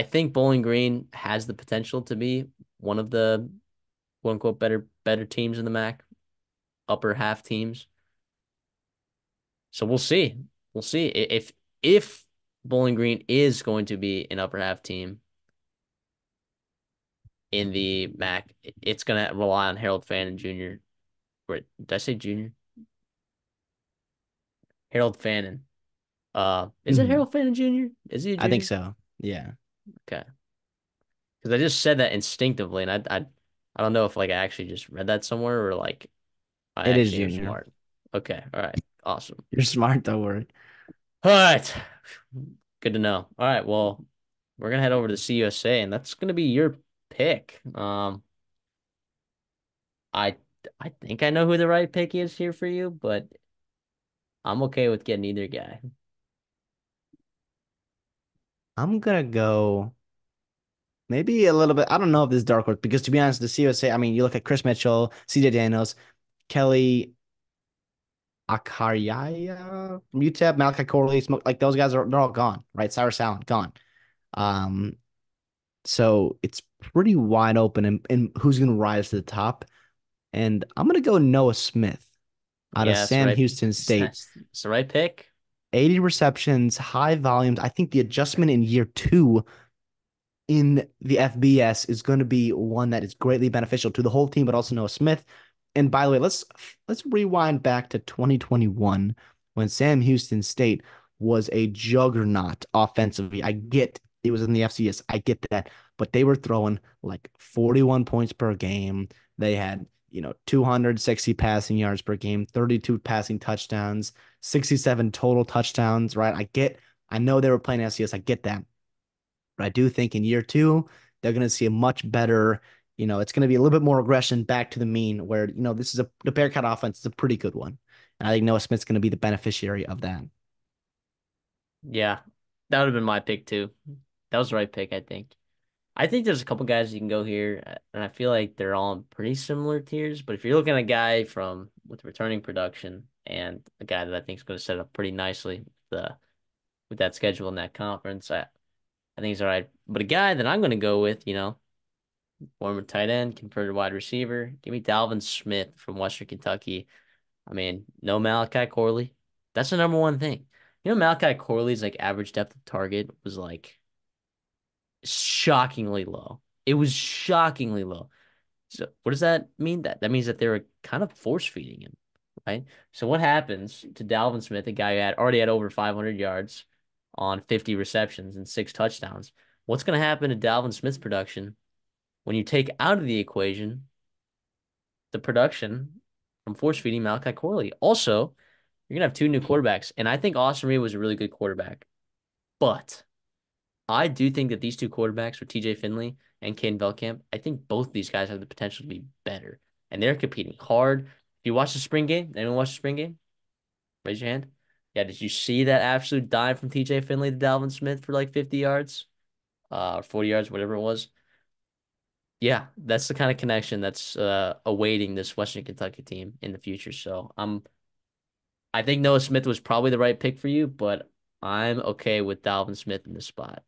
think Bowling Green has the potential to be one of the quote unquote better teams in the MAC, upper half teams. So we'll see. We'll see if Bowling Green is going to be an upper half team in the MAC. It's gonna rely on Harold Fannin Jr. Wait, did I say Junior? Harold Fannin. Is it Mhm. Harold Fannin Jr.? Is he a I think junior? so. Yeah, Okay, because I just said that instinctively, and I don't know if like I actually just read that somewhere or like I it is actually am Junior. smart. Okay, all right, awesome. You're smart, don't worry. All right, good to know. All right, well, we're gonna head over to the CUSA, and that's gonna be your pick. I I think I know who the right pick is here for you, but I'm okay with getting either guy. I'm gonna go maybe a little bit. I don't know if this is dark horse because to be honest, the CUSA. I mean, you look at Chris Mitchell, CJ Daniels, Kelly Akaryaya from UTEP, Malachi Corley, like those guys they're all gone, right? Cyrus Allen gone. Um, so it's pretty wide open and who's gonna rise to the top. And I'm gonna go Noah Smith out of Yeah, it's the Sam right. Houston State. It's the right pick. 80 receptions, high volumes. I think the adjustment in year 2 in the FBS is going to be one that is greatly beneficial to the whole team, but also Noah Smith. And by the way, let's rewind back to 2021 when Sam Houston State was a juggernaut offensively. I get it was in the FCS. I get that, but they were throwing like 41 points per game. They had 260 passing yards per game, 32 passing touchdowns, 67 total touchdowns, right? I know they were playing SCS. I get that. But I do think in year two, they're going to see a much better, it's going to be a little bit more aggression back to the mean where, the Bearcat offense is a pretty good one. And I think Noah Smith's going to be the beneficiary of that. Yeah, that would have been my pick too. That was the right pick, I think. I think there's a couple guys you can go here, and I feel like they're all in pretty similar tiers. But if you're looking at a guy from with returning production and a guy that I think is going to set up pretty nicely with that schedule in that conference, I think he's all right. But a guy that I'm going to go with, former tight end, converted wide receiver, give me Dalvin Smith from Western Kentucky. I mean, no Malachi Corley. That's the number one thing. Malachi Corley's like average depth of target was like shockingly low. It was shockingly low. So what does that mean? That means that they were kind of force feeding him, right? So what happens to Dalvin Smith, a guy who already had over 500 yards on 50 receptions and 6 touchdowns? What's going to happen to Dalvin Smith's production when you take out of the equation the production from force feeding Malachi Corley? Also, you're gonna have two new quarterbacks, and I think Austin Reed was a really good quarterback, but I do think that these two quarterbacks with TJ Finley and Caden Veldkamp, I think both these guys have the potential to be better. And they're competing hard. If you watch the spring game, anyone watch the spring game? Raise your hand. Yeah, did you see that absolute dive from TJ Finley to Dalvin Smith for like 50 yards? Or 40 yards, whatever it was. Yeah, that's the kind of connection that's awaiting this Western Kentucky team in the future. So I think Noah Smith was probably the right pick for you, but I'm okay with Dalvin Smith in this spot.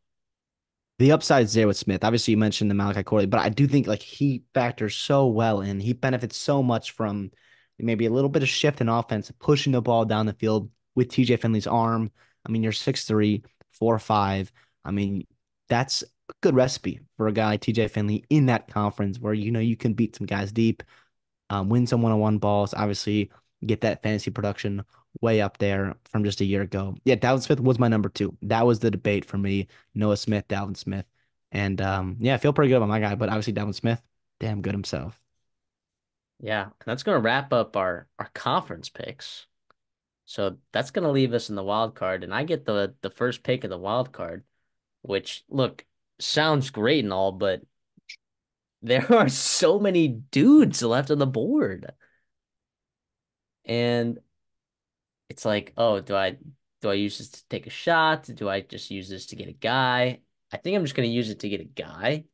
The upside is there with Smith. Obviously, you mentioned the Malachi Corley, but I do think like he factors so well in. He benefits so much from maybe a little bit of shift in offense, pushing the ball down the field with TJ Finley's arm. I mean, you're 6'3", 4'5". I mean, that's a good recipe for a guy like TJ Finley in that conference where you can beat some guys deep, win some one-on-one balls. Obviously, get that fantasy production way up there from just a year ago. Yeah, Dalvin Smith was my number two. That was the debate for me. Noah Smith, Dalvin Smith. And yeah, I feel pretty good about my guy, but obviously Dalvin Smith, damn good himself. Yeah, and that's going to wrap up our conference picks. So that's going to leave us in the wild card, and I get the first pick of the wild card, which look sounds great and all, but there are so many dudes left on the board, and it's like, oh, do I use this to take a shot? Do I just use this to get a guy? I think I'm just going to use it to get a guy.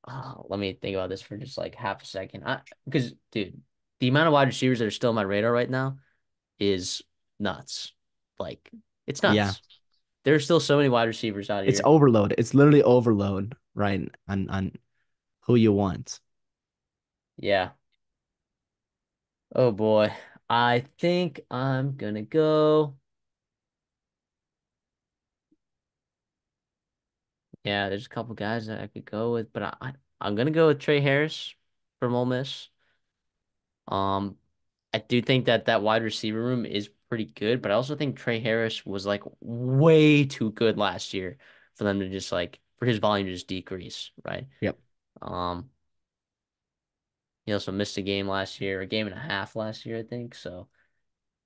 Let me think about this for just like half a second. Because dude, the amount of wide receivers that are still on my radar right now is nuts. Like it's Yeah, nuts. There's still so many wide receivers out it's here. overload. It's literally overload, right? On who you want. Yeah. Oh boy. I think I'm gonna go. Yeah, there's a couple guys that I could go with, but I'm gonna go with Trey Harris from Ole Miss. Um, I do think that that wide receiver room is pretty good, but I also think Trey Harris was like way too good last year for them to just like for his volume to just decrease, right? Yep. Um, he also missed a game last year, a game and a half last year, I think. So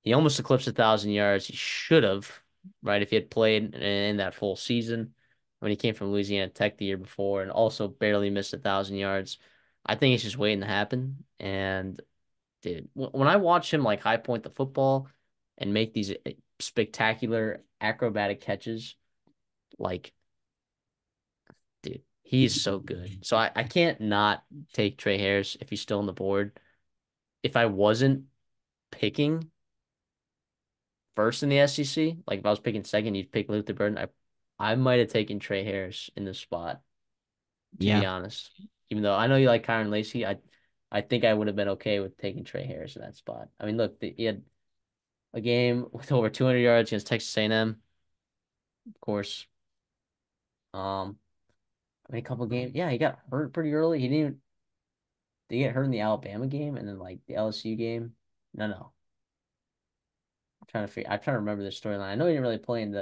he almost eclipsed 1,000 yards. He should have, right, if he had played in that full season when he came from Louisiana Tech the year before, and also barely missed 1,000 yards. I think it's just waiting to happen, and dude, when I watch him like high point the football and make these spectacular acrobatic catches, like, dude, he's so good. So I can't not take Trey Harris if he's still on the board. If I wasn't picking first in the SEC, like if I was picking second, you'd pick Luther Burden. I might have taken Trey Harris in this spot, to be Yeah. honest. Even though I know you like Kyron Lacy, I think I would have been okay with taking Trey Harris in that spot. I mean, look, he had a game with over 200 yards against Texas A&M, of course. I mean, a couple games. Yeah, he got hurt pretty early. He didn't even, did he get hurt in the Alabama game and then like the LSU game? No, no. I'm trying to remember the storyline. I know he didn't really play in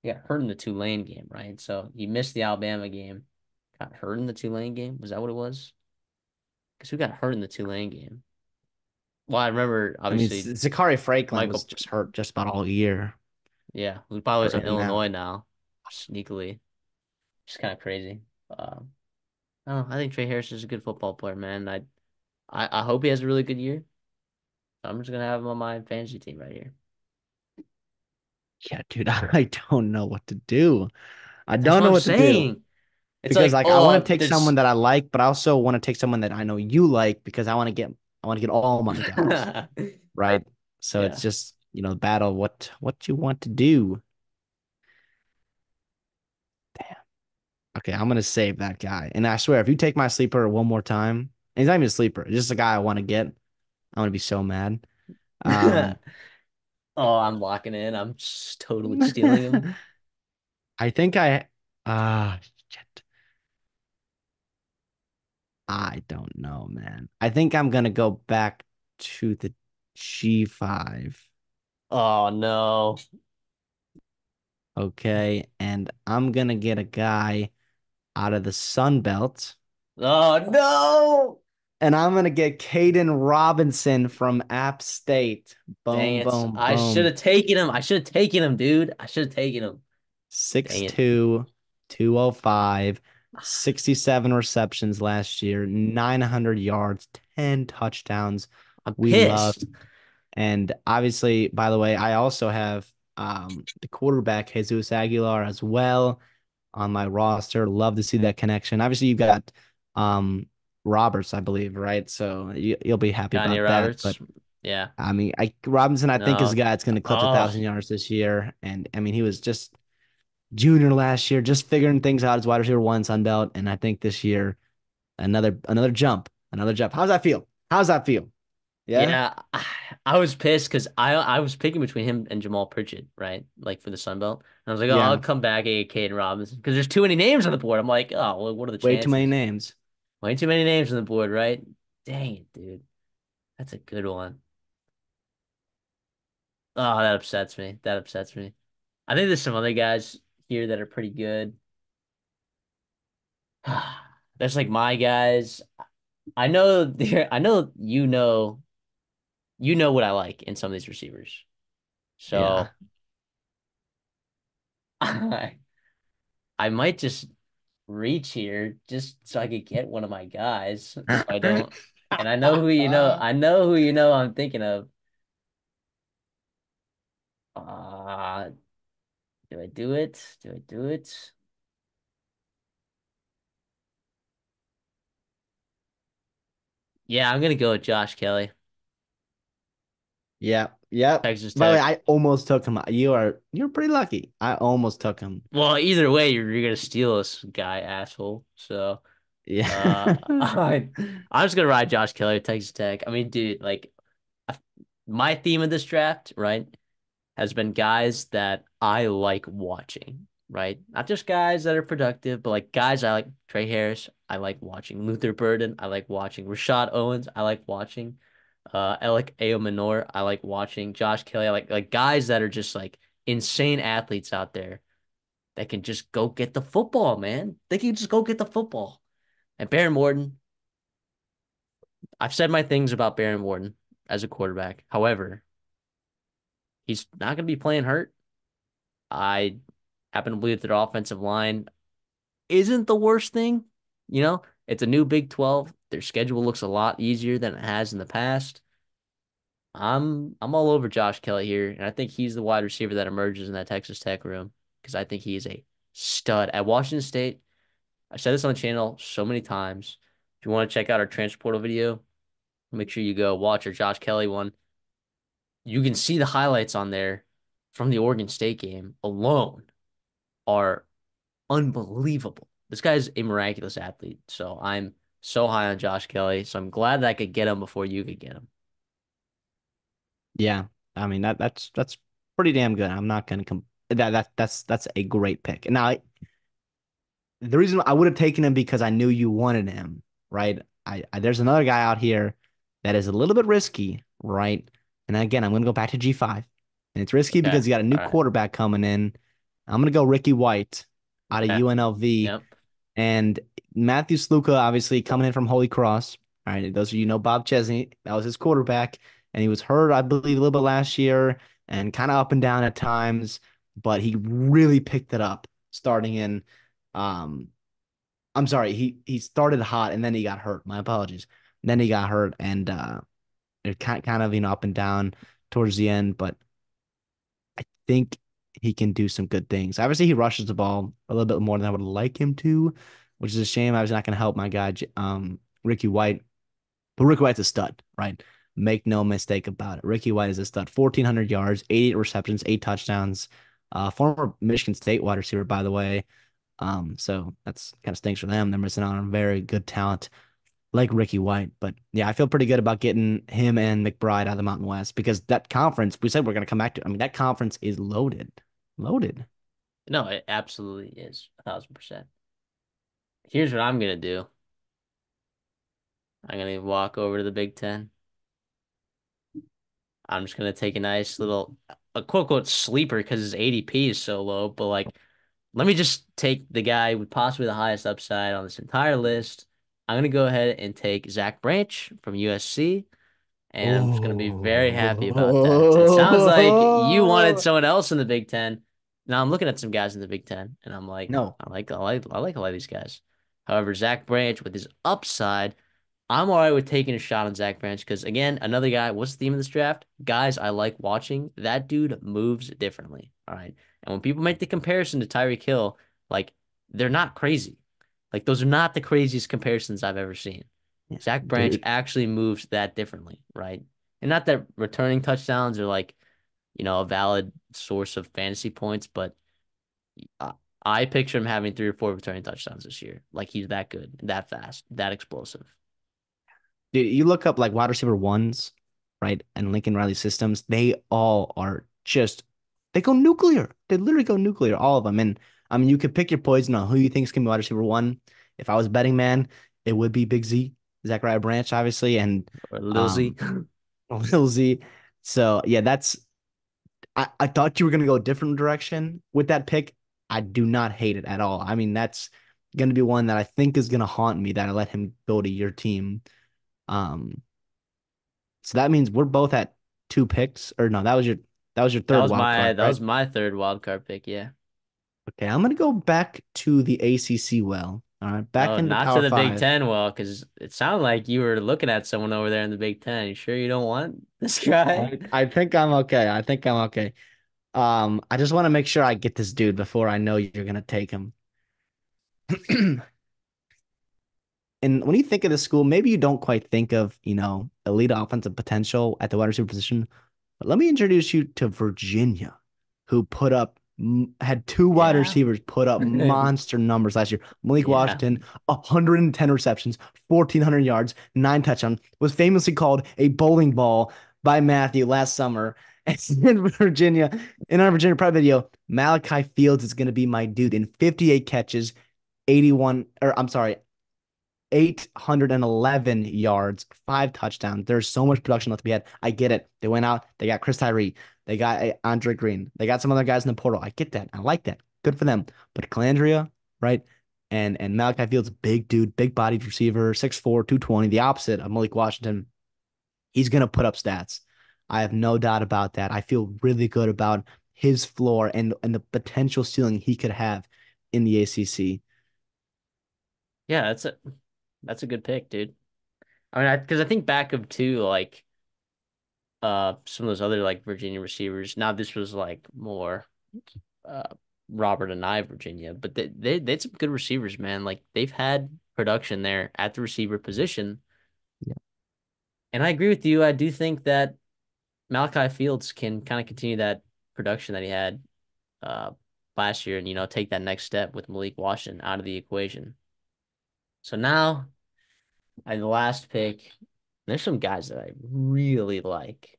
he got hurt in the Tulane game, right? So he missed the Alabama game, got hurt in the Tulane game. Was that what it was? Because who got hurt in the Tulane game? Well, I remember I mean, obviously Zachary Franklin was Michael. just hurt just about all year. Yeah, who probably is Or on is now. Illinois now, sneakily. Just kind of crazy. Oh, I think Trey Harris is a good football player, man. I hope he has a really good year. I'm just gonna have him on my fantasy team right here. Yeah, dude, I don't know what to do. I That's don't what know I'm what to do saying. It's because like, like I want oh, to take there's someone that I like, but I also want to take someone that I know you like because I want to get all my guys, right? So it's yeah. just, battle what you want to do. Damn. Okay, I'm gonna save that guy. And I swear, if you take my sleeper one more time, and he's not even a sleeper, it's just a guy I want to get, I'm gonna be so mad. Um, Oh, I'm locking in. I'm just totally stealing him. I think shit. I don't know, man. I think I'm gonna go back to the G5. Oh no. Okay, and I'm gonna get a guy out of the Sun Belt, Oh no. and I'm gonna get Caden Robinson from App State. Dang Boom, it. boom, I should boom. have taken him. I should have taken him, dude. I should have taken him. Dang it. 6'2", 205, 67 receptions last year, 900 yards, 10 touchdowns. I'm We love. pissed. And obviously, by the way, I also have the quarterback Jesus Aguilar as well on my roster. Love to see that connection. Obviously, you've got Roberts, I believe, right? So you'll be happy Kanye about that. But Roberts. Yeah. I mean, Robinson, I think is a No. guy that's going to clip 1,000 Oh, yards this year. And I mean, he was just junior last year, just figuring things out as wide receiver one Sun Belt. And I think this year, another jump, another jump. How's that feel? How's that feel? Yeah, yeah. I was pissed because I was picking between him and Jamal Pritchett, right? Like for the Sun Belt. And I was like, oh, I'll yeah. come back, Caden Robinson, because there's too many names on the board. I'm like, oh, well, what are the Way too many chances? names. Way too many names on the board, right? Dang it, dude. That's a good one. Oh, that upsets me. That upsets me. I think there's some other guys here that are pretty good. There's like my guys. I know I know you know what I like in some of these receivers. Yeah. So I I might just reach here just so I could get one of my guys. So I don't and I know who you know. I know who you know I'm thinking of. Uh do I do it? Do I do it? Yeah, I'm gonna go with Josh Kelly, Yeah. Yep. Texas By the way, Tech. I almost took him. You're pretty lucky. I almost took him. Well, either way, you're gonna steal this guy, asshole. So Yeah. I'm just gonna ride Josh Kelly, Texas Tech. I mean, dude, like my theme of this draft, right, has been guys that I like watching, right? Not just guys that are productive, but like guys I like. Trey Harris, I like watching. Luther Burden, I like watching. Rashad Owens, I like watching. Alec Aomanor, I like watching. Josh Kelly, I like guys that are just like insane athletes out there that can just go get the football, man. They can just go get the football. And Baron Morton, I've said my things about Baron Morton as a quarterback. However, he's not going to be playing hurt. I happen to believe that their offensive line isn't the worst thing. You know, it's a new Big 12. Their schedule looks a lot easier than it has in the past. I'm all over Josh Kelly here, and I think he's the wide receiver that emerges in that Texas Tech room because I think he is a stud. At Washington State, I said this on the channel so many times. If you want to check out our transfer portal video, make sure you go watch our Josh Kelly one. You can see the highlights on there from the Oregon State game alone are unbelievable. This guy's a miraculous athlete. So I'm so high on Josh Kelly. So I'm glad that I could get him before you could get him. Yeah. I mean that's pretty damn good. I'm not gonna that's a great pick. Now the reason I would have taken him because I knew you wanted him, right? There's another guy out here that is a little bit risky, right? And again, I'm gonna go back to G5. And it's risky Okay. because you got a new All right. quarterback coming in. I'm gonna go Ricky White out of Okay. UNLV. Yep. And Matthew Sluka, obviously coming in from Holy Cross. All right, those of you know Bob Chesney, that was his quarterback, and he was hurt, I believe, a little bit last year, and kind of up and down at times, but he really picked it up starting in. Um, I'm sorry, he started hot and then he got hurt. My apologies. Then he got hurt, and it kind of up and down towards the end, but I think he can do some good things. Obviously, he rushes the ball a little bit more than I would like him to, which is a shame. I was not going to help my guy, Ricky White. But Ricky White's a stud, right? Make no mistake about it. Ricky White is a stud. 1,400 yards, 88 receptions, 8 touchdowns. Former Michigan State wide receiver, by the way. So that's kind of stinks for them. They're missing out on very good talent like Ricky White. But yeah, I feel pretty good about getting him and McBride out of the Mountain West because that conference, we said we're going to come back to. I mean, that conference is loaded. Loaded. No, it absolutely is 1,000%. Here's what I'm gonna do. I'm gonna walk over to the Big Ten. I'm just gonna take a nice little, a quote unquote sleeper because his ADP is so low. But like, let me just take the guy with possibly the highest upside on this entire list. I'm gonna go ahead and take Zach Branch from USC, and I'm just gonna be very happy about that. It sounds like you wanted Oh. someone else in the Big Ten. Now I'm looking at some guys in the Big Ten, and I'm like, No. I like a lot of these guys. However, Zach Branch with his upside. I'm all right with taking a shot on Zach Branch because, again, another guy. What's the theme of this draft? Guys I like watching. That dude moves differently. All right. And when people make the comparison to Tyreek Hill, like, they're not crazy. Like, those are not the craziest comparisons I've ever seen. Yeah, Zach Branch dude. actually moves that differently, right? And not that returning touchdowns are like, a valid source of fantasy points, but I, I picture him having 3 or 4 returning touchdowns this year. Like, he's that good, that fast, that explosive. Dude, you look up like wide receiver ones, right? And Lincoln Riley systems, they all are just they go nuclear. They literally go nuclear, all of them. And I mean, you could pick your poison on who you think is gonna be wide receiver one. If I was a betting man, it would be Big Z, Zachariah Branch, obviously, and Or Lil Z. um Lil Z. So yeah, I thought you were gonna go a different direction with that pick. I do not hate it at all. I mean, that's gonna be one that I think is gonna haunt me that I let him go to your team. Um, so that means we're both at 2 picks, or no, that was your That third was wild my card, that right? was my third wild card pick, yeah. Okay, I'm gonna go back to the ACC well. All right, back Oh, into not to Power the Big Five. Ten, well, because it sounded like you were looking at someone over there in the Big Ten. You sure you don't want this guy? I think I'm okay. I think I'm okay. I just want to make sure I get this dude before I know you're gonna take him. And when you think of this school, maybe you don't quite think of, elite offensive potential at the wide receiver position. But let me introduce you to Virginia, who had 2 wide Yeah. receivers put up monster numbers last year. Malik Yeah. Washington, 110 receptions, 1,400 yards, 9 touchdowns, was famously called a bowling ball by Matthew last summer. And in Virginia, in our Virginia Pride video, Malachi Fields is going to be my dude in 58 catches, 81, or I'm sorry, 811 yards, 5 touchdowns. There's so much production left to be had. I get it. They went out, they got Chris Tyree, they got Andre Green, they got some other guys in the portal. I get that. I like that. Good for them. But Calandria, right? And Malachi Fields, big dude, big bodied receiver, 6'4, 220, the opposite of Malik Washington. He's gonna put up stats. I have no doubt about that. I feel really good about his floor and the potential ceiling he could have in the ACC. Yeah, that's a good pick, dude. I mean, because I think back of too, like some of those other like Virginia receivers. Now this was like more uh Robert and I Virginia, but they had some good receivers, man. Like they've had production there at the receiver position. Yeah. And I agree with you. I do think that Malachi Fields can kind of continue that production that he had uh last year and take that next step with Malik Washington out of the equation. So now I the last pick, there's some guys that I really like.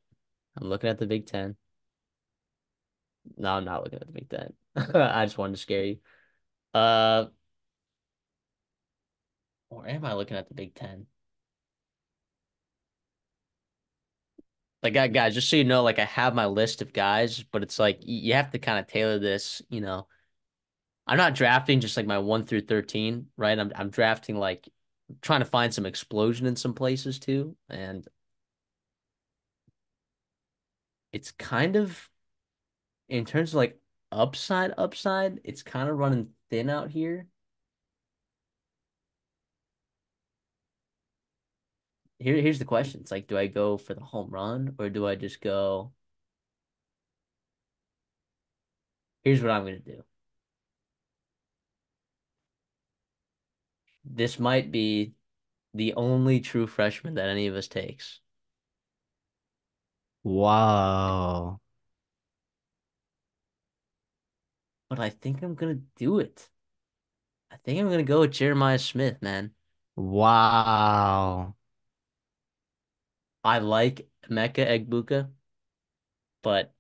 I'm looking at the Big Ten. No, I'm not looking at the Big Ten. I just wanted to scare you. Uh, or am I looking at the Big Ten? Like, guys, just so you know, like I have my list of guys, but it's like you have to kind of tailor this. I'm not drafting just like my 1 through 13, right? I'm drafting like trying to find some explosion in some places too, and it's kind of in terms of like upside, it's kind of running thin out here. Here's the question. It's like, do I go for the home run or do I just go, here's what I'm gonna do. This might be the only true freshman that any of us takes, Wow. but I think I'm gonna do it. I think I'm gonna go with Jeremiah Smith, man. Wow. I like Emeka Egbuka, but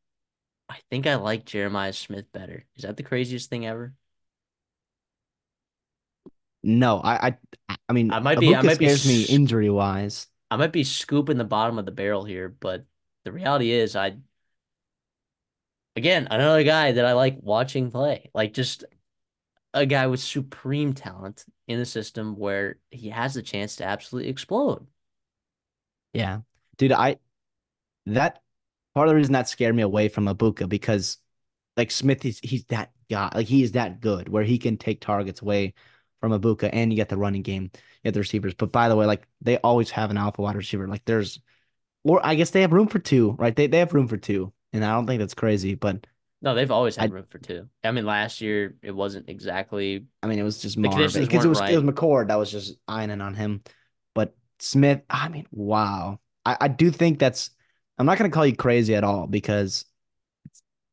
I think I like Jeremiah Smith better. Is that the craziest thing ever? No, I mean, I might be I Abuka might be scares me injury wise. I might be scooping the bottom of the barrel here, but the reality is I again another guy that I like watching play. Like just a guy with supreme talent in a system where he has the chance to absolutely explode. Yeah. Dude, that part of the reason that scared me away from Abuka because like Smith he's that guy. Like he is that good where he can take targets away from Abuka and you get the running game, you get the receivers. But by the way, like they always have an alpha wide receiver. Like there's or I guess they have room for two, right? They have room for two. And I don't think that's crazy, but No, they've always had I room for two. I mean, last year it wasn't exactly I mean it was just the Marvin conditions because weren't it was right. McCord that was just ironing on him. But Smith, I mean, wow. I do think that's I'm not gonna call you crazy at all because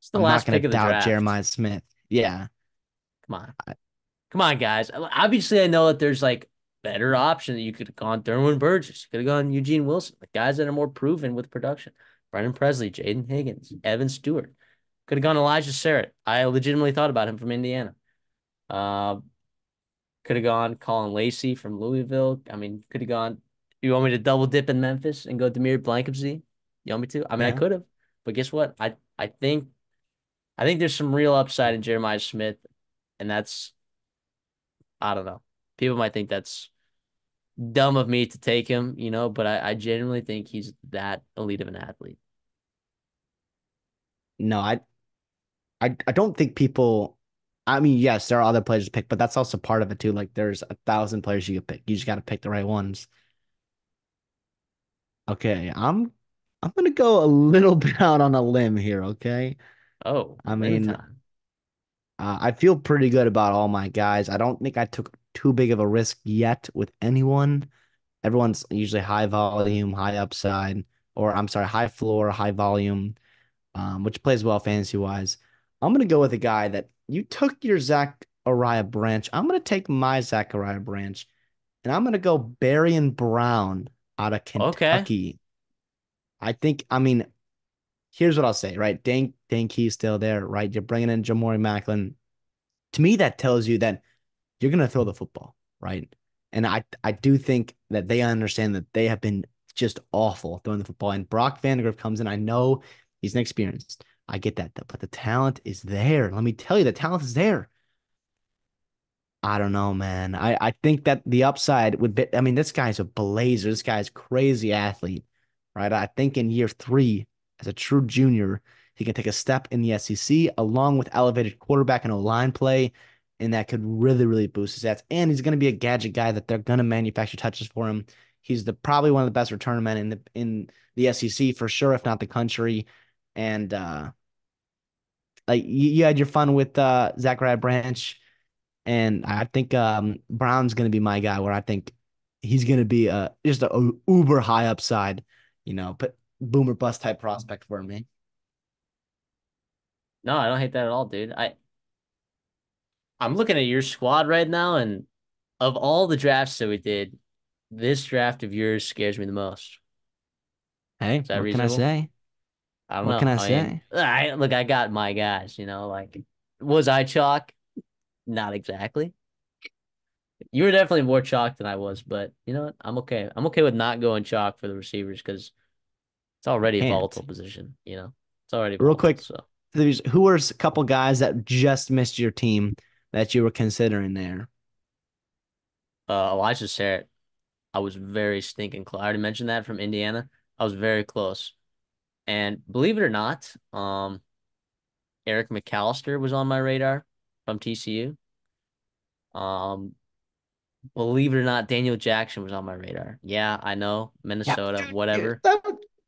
It's the I'm not last gonna pick of the doubt draft. Jeremiah Smith. Yeah. Come on. Come on, guys. Obviously, I know that there's like better option that you could have gone Derwin Burgess. You could have gone Eugene Wilson, the guys that are more proven with production. Brendan Presley, Jaden Higgins, Evan Stewart. Could have gone Elijah Sarrett. I legitimately thought about him from Indiana. Uh, could have gone Colin Lacey from Louisville. I mean, could have gone. You want me to double dip in Memphis and go Demir Blankensee? You want me to? I mean, I Yeah. could have, but guess what? I think there's some real upside in Jeremiah Smith, and that's I don't know. People might think that's dumb of me to take him, but I genuinely think he's that elite of an athlete. No, I don't think people. I mean, yes, there are other players to pick, but that's also part of it too. Like, there's 1,000 players you could pick. You just got to pick the right ones. Okay, I'm gonna go a little bit out on a limb here. Okay, Oh, I limb mean, time. I feel pretty good about all my guys. I don't think I took too big of a risk yet with anyone. Everyone's usually high volume, high upside, or I'm sorry, high floor, high volume, which plays well fantasy wise. I'm gonna go with a guy that you took your Zachariah Branch. I'm gonna take my Zachariah Branch, and I'm gonna go Barian Brown out of Okay. Kentucky. I mean, here's what I'll say, right? Dane Key's still there, right? You're bringing in Jamori Macklin. To me, that tells you that you're gonna throw the football, right? And I do think that they understand that they have been just awful throwing the football. And Brock Vandagriff comes in. I know he's inexperienced. I get that, though, but the talent is there. Let me tell you, the talent is there. I don't know, man. I think that the upside would be, I mean, this guy's a blazer. This guy's a crazy athlete, right? I think in year three, as a true junior, he can take a step in the SEC along with elevated quarterback and O-line play, and that could really, really boost his stats. And he's going to be a gadget guy that they're going to manufacture touches for him. He's the probably one of the best return men in the SEC for sure, if not the country. And like you had your fun with Zachariah Branch. And I think Brown's going to be my guy where I think he's going to be just a uber high upside, but boomer bust type prospect for me. No, I don't hate that at all, dude. I'm looking at your squad right now, and of all the drafts that we did, this draft of yours scares me the most. Hey, Is that what can I reasonable? say? I don't What can know. I I mean, say? look, I got my guys, like was I chalk? Not exactly. You were definitely more chalk than I was, but you know what? I'm okay. I'm okay with not going chalk for the receivers because it's already a Can't. volatile position, It's already Real volatile. quick, So, who were a couple guys that just missed your team that you were considering there? Elijah Sarrett. I was very stinking close. I already mentioned that from Indiana. I was very close. And believe it or not, Eric McAllister was on my radar from TCU. Um, believe it or not, Daniel Jackson was on my radar. Yeah, I know, Yeah, Minnesota, dude, whatever.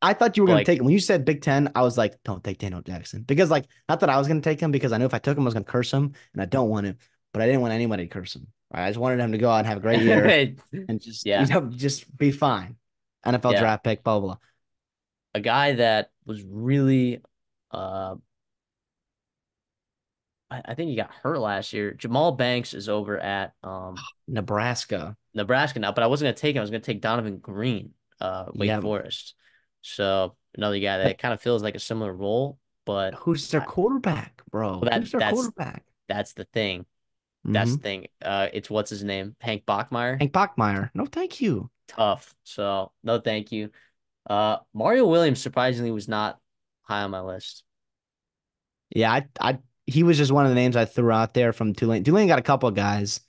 I thought you were But gonna like, take him. When you said Big Ten, I was like, don't take Daniel Jackson because like not that I was gonna take him because I knew if I took him I was gonna curse him and I don't want to, but I didn't want anybody to curse him. Right? I just wanted him to go out and have a great year and just yeah, just be fine. NFL yeah, draft pick, blah blah blah. a guy that was really, uh, I think he got hurt last year. Jamal Banks is over at Nebraska. Nebraska now, but I wasn't gonna take him. I was gonna take Donovan Green, Wake Yeah, Forest. So another guy but that kind of feels like a similar role, but who's their I, quarterback, bro? well, Who's their quarterback? that's the thing. That's the Mm-hmm. thing. It's what's his name? Hank Bachmeier. Hank Bachmeier. No, thank you. Tough. So no, thank you. Mario Williams surprisingly was not high on my list. Yeah, he was just one of the names I threw out there from Tulane. Tulane got a couple of guys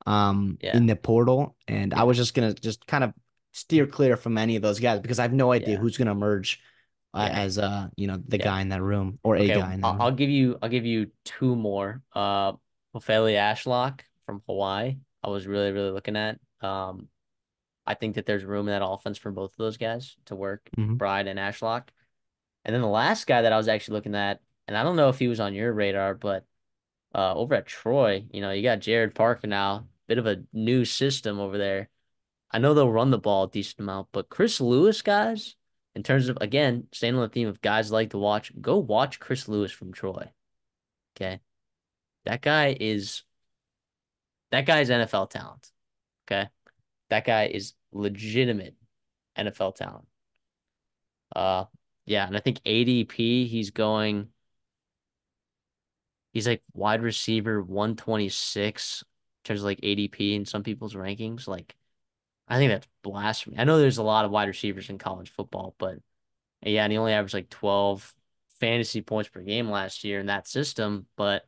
Yeah, in the portal, and I yeah, was just gonna just kind of steer clear from any of those guys because I have no idea yeah, who's gonna emerge yeah, as the yeah. guy in that room or a Okay, guy in that room. I'll give you two more. Ofeli Ashlock from Hawaii. I was really, really looking at. I think that there's room in that offense for both of those guys to work, Hmm. McBride and Ashlock. And then the last guy that I was actually looking at, and I don't know if he was on your radar, but over at Troy, you got Jared Parker now, bit of a new system over there. I know they'll run the ball a decent amount, but Chris Lewis, guys, in terms of again, staying on the theme of guys like to watch, go watch Chris Lewis from Troy. Okay. That guy is that guy's NFL talent. Okay. That guy is legitimate NFL talent. Uh yeah, and I think ADP, he's like wide receiver 126 in terms of like ADP in some people's rankings. Like I think that's blasphemy. I know there's a lot of wide receivers in college football, but yeah, and he only averaged like 12 fantasy points per game last year in that system, but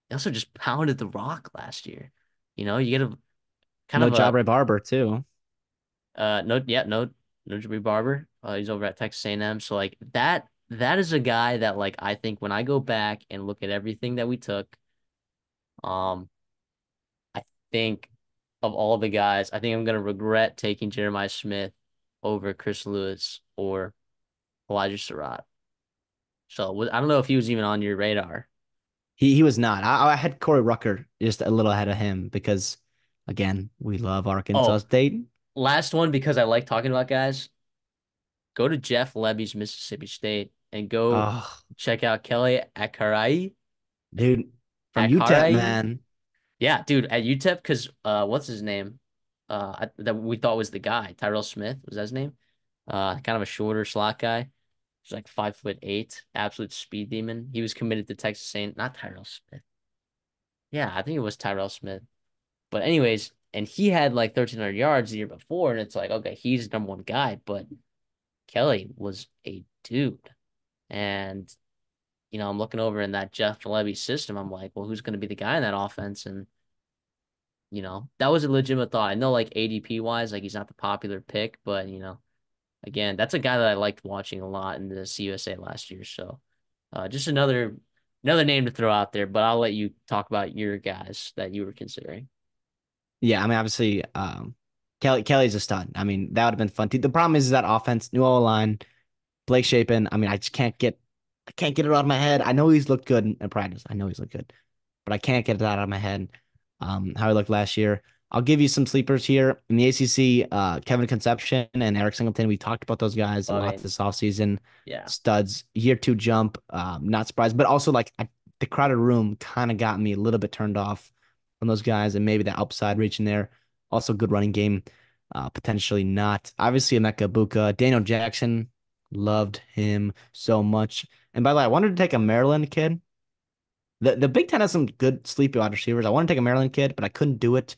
he also just pounded the rock last year. You get a kind No of a Jabari Barber too. no, yeah, no Jabari Barber. He's over at Texas A&M. So like that is a guy that like I think when I go back and look at everything that we took, um, I think of all the guys, I think I'm gonna regret taking Jeremiah Smith over Chris Lewis or Elijah Surratt. So I don't know if he was even on your radar. He was not. I had Corey Rucker just a little ahead of him because again we love Arkansas Oh, State. last one because I like talking about guys. Go to Jeff Levy's Mississippi State and go Oh, check out Kelly Akarai. dude, from UTEP, Akarai. man. Yeah, dude, at UTEP, because what's his name? That we thought was the guy. Tyrell Smith, was that his name? Kind of a shorter slot guy. He's like 5'8", absolute speed demon. He was committed to Texas A&M, not Tyrell Smith. Yeah, I think it was Tyrell Smith. But anyways, and he had like 1,300 yards the year before, and it's like, okay, he's the number one guy, but Kelly was a dude. And, I'm looking over in that Jeff Levy system. I'm like, well, who's going to be the guy in that offense? And, that was a legitimate thought. I know, like, ADP wise, like, he's not the popular pick, but, again, that's a guy that I liked watching a lot in the CUSA last year. So, just another name to throw out there, but I'll let you talk about your guys that you were considering. Yeah, I mean, obviously, Kelly's a stud. I mean, that would have been fun. The problem is that offense, new O line, Blake Shapen. I mean, I can't get it out of my head. I know he's looked good in practice. I know he's looked good, but I can't get it out of my head. How he looked last year. I'll give you some sleepers here in the ACC. Kevin Conception and Eric Singleton. We talked about those guys a I lot mean, this offseason. yeah. Studs, year two jump. Not surprised, but also like the crowded room kind of got me a little bit turned off from those guys, and maybe the upside reaching there. Also, good running game. Potentially not. Obviously, Emeka Buka, Daniel Jackson, loved him so much. And by the way, I wanted to take a Maryland kid. The Big Ten has some good sleepy wide receivers. I want to take a Maryland kid, but I couldn't do it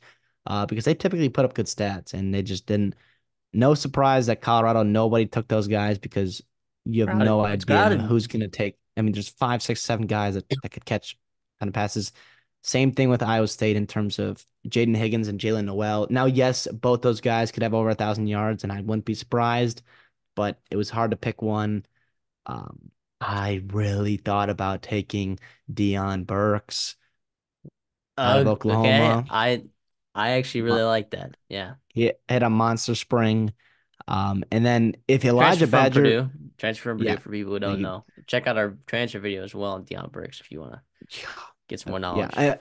because they typically put up good stats, and they just didn't. No surprise that Colorado, nobody took those guys because you have Crowded. no It's idea crowded. who's going to take. I mean, there's 5, 6, 7 guys that could catch kind of passes. Same thing with Iowa State in terms of Jaden Higgins and Jalen Noel. Now, yes, both those guys could have over 1,000 yards, and I wouldn't be surprised, but it was hard to pick one. I really thought about taking Deion Burks out of Okay. Oklahoma. I actually really like that. Yeah. He had a monster spring. And then if Transfer Elijah from Badger, Purdue. Transfer from Purdue yeah, for people who thank don't you. know. Check out our transfer video as well on Deion Bricks if you want to get some more Yeah, knowledge.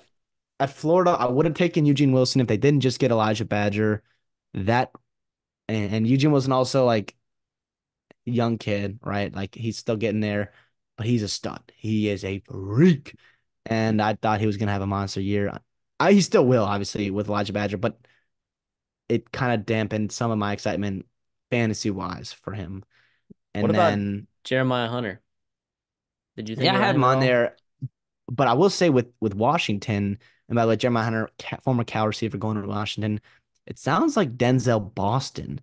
at Florida, I would have taken Eugene Wilson if they didn't just get Elijah Badger. That and Eugene Wilson also like young kid, right? Like he's still getting there, but he's a stud. He is a freak. And I thought he was gonna have a monster year. He still will, obviously, with Elijah Badger, but it kind of dampened some of my excitement fantasy wise for him. What And about then Jeremiah Hunter? Did you think yeah, I about had him him at on all? there, but I will say with Washington, and by the way, Jeremiah Hunter, former Cal receiver going to Washington, it sounds like Denzel Boston,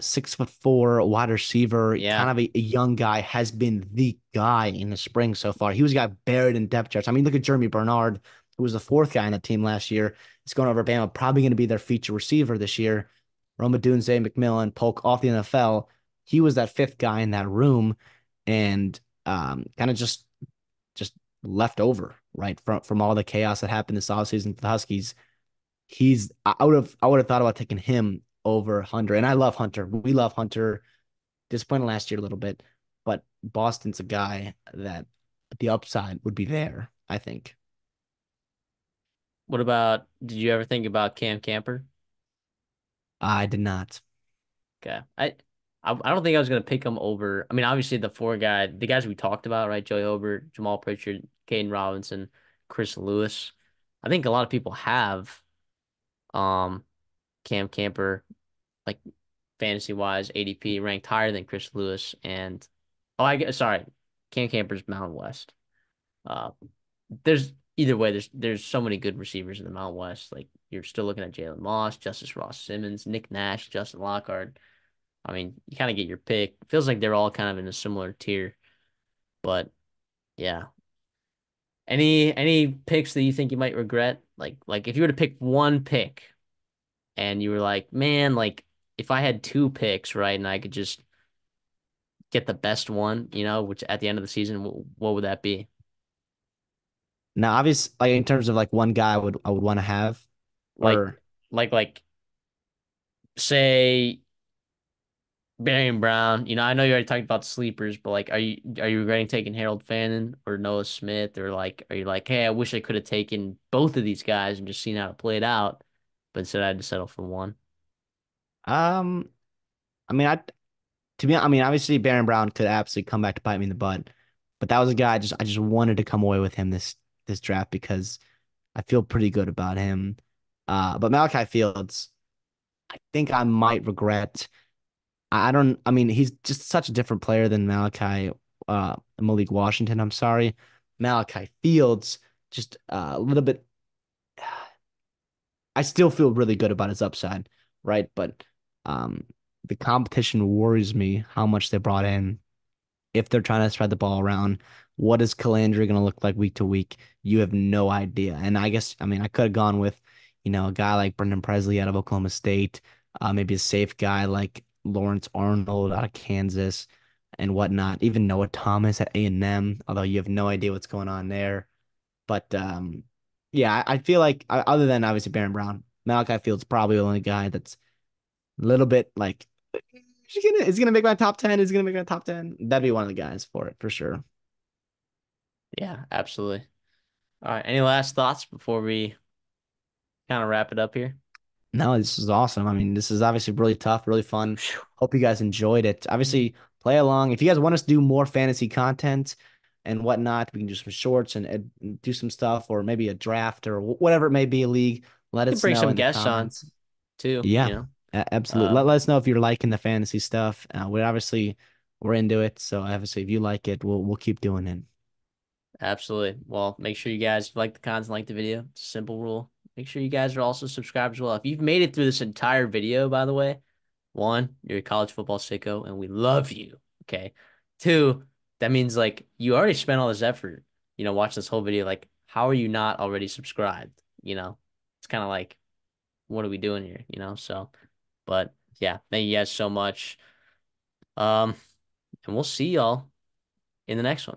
6'4" wide receiver, Yeah. kind of a young guy, has been the guy in the spring so far. He was got buried in depth charts. I mean, look at Jeremy Bernard, who was the fourth guy on the team last year. He's going over Bama, probably going to be their feature receiver this year. Roma Dunze, McMillan, Polk off the NFL. He was that fifth guy in that room, and kind of just left over, right? From all the chaos that happened this offseason for the Huskies. I would have thought about taking him over Hunter. And I love Hunter. We love Hunter. Disappointed last year a little bit, but Boston's a guy that the upside would be there, I think. What about, did you ever think about Cam Camper? I did not. Okay. I don't think I was gonna pick him over. I mean, obviously the guys we talked about, right? Joey Hobart, Jamal Pritchard, Caden Robinson, Chris Lewis. I think a lot of people have um Cam Camper like fantasy wise, ADP ranked higher than Chris Lewis and I guess sorry, Cam Camper's Mountain West. Uh, there's either way, there's so many good receivers in the Mountain West. Like you're still looking at Jalen Moss, Justice Ross Simmons, Nick Nash, Justin Lockhart. I mean, you kind of get your pick. Feels like they're all kind of in a similar tier, but yeah. Any picks that you think you might regret? Like if you were to pick one pick and you were like, man, like if I had two picks, right, and I could just get the best one, which at the end of the season, what would that be? Now, obviously, like in terms of like one guy I would want to have, Like, or like say Barian Brown. I know you already talked about sleepers, but like, are you regretting taking Harold Fannin or Noah Smith, or like, are you like, hey, I wish I could have taken both of these guys and just seen how it played out, but instead I had to settle for one. um, I mean, I mean, obviously, Baron Brown could absolutely come back to bite me in the butt, but that was a guy I just wanted to come away with him this draft because I feel pretty good about him. But Malachi Fields, I think I might regret. I don't. I mean, he's just such a different player than Malik Washington. I'm sorry, Malachi Fields, just a little bit. I still feel really good about his upside, right? But um, the competition worries me how much they brought in. If they're trying to spread the ball around, what is Calandry going to look like week to week? You have no idea. And I guess, I mean, I could have gone with, a guy like Brendan Presley out of Oklahoma State, maybe a safe guy like Lawrence Arnold out of Kansas and whatnot. Even Noah Thomas at A&M, although you have no idea what's going on there. But yeah, I feel like other than obviously Baron Brown, Malachi Fields probably the only guy that's a little bit like is he gonna make my top 10? Is he gonna make my top 10? That'd be one of the guys for it for sure. Yeah, absolutely. All right. Any last thoughts before we kind of wrap it up here? No, this is awesome. I mean, this is obviously really tough, really fun. Phew. Hope you guys enjoyed it. Obviously, play along. If you guys want us to do more fantasy content and whatnot, we can do some shorts and do some stuff, or maybe a draft or whatever it may be, a league. Let We could us bring know some in the guests on comments. too, Yeah, absolutely. Um, Let us know if you're liking the fantasy stuff. We're into it. So obviously, if you like it, we'll keep doing it. Absolutely. Well, make sure you guys like the content, like the video. It's a simple rule. Make sure you guys are also subscribed as well. If you've made it through this entire video, by the way, one, you're a college football sicko and we love you. Okay. Two, that means like you already spent all this effort, watching this whole video. Like, how are you not already subscribed? It's kind of like, what are we doing here? So, but yeah, thank you guys so much. Um, and we'll see y'all in the next one.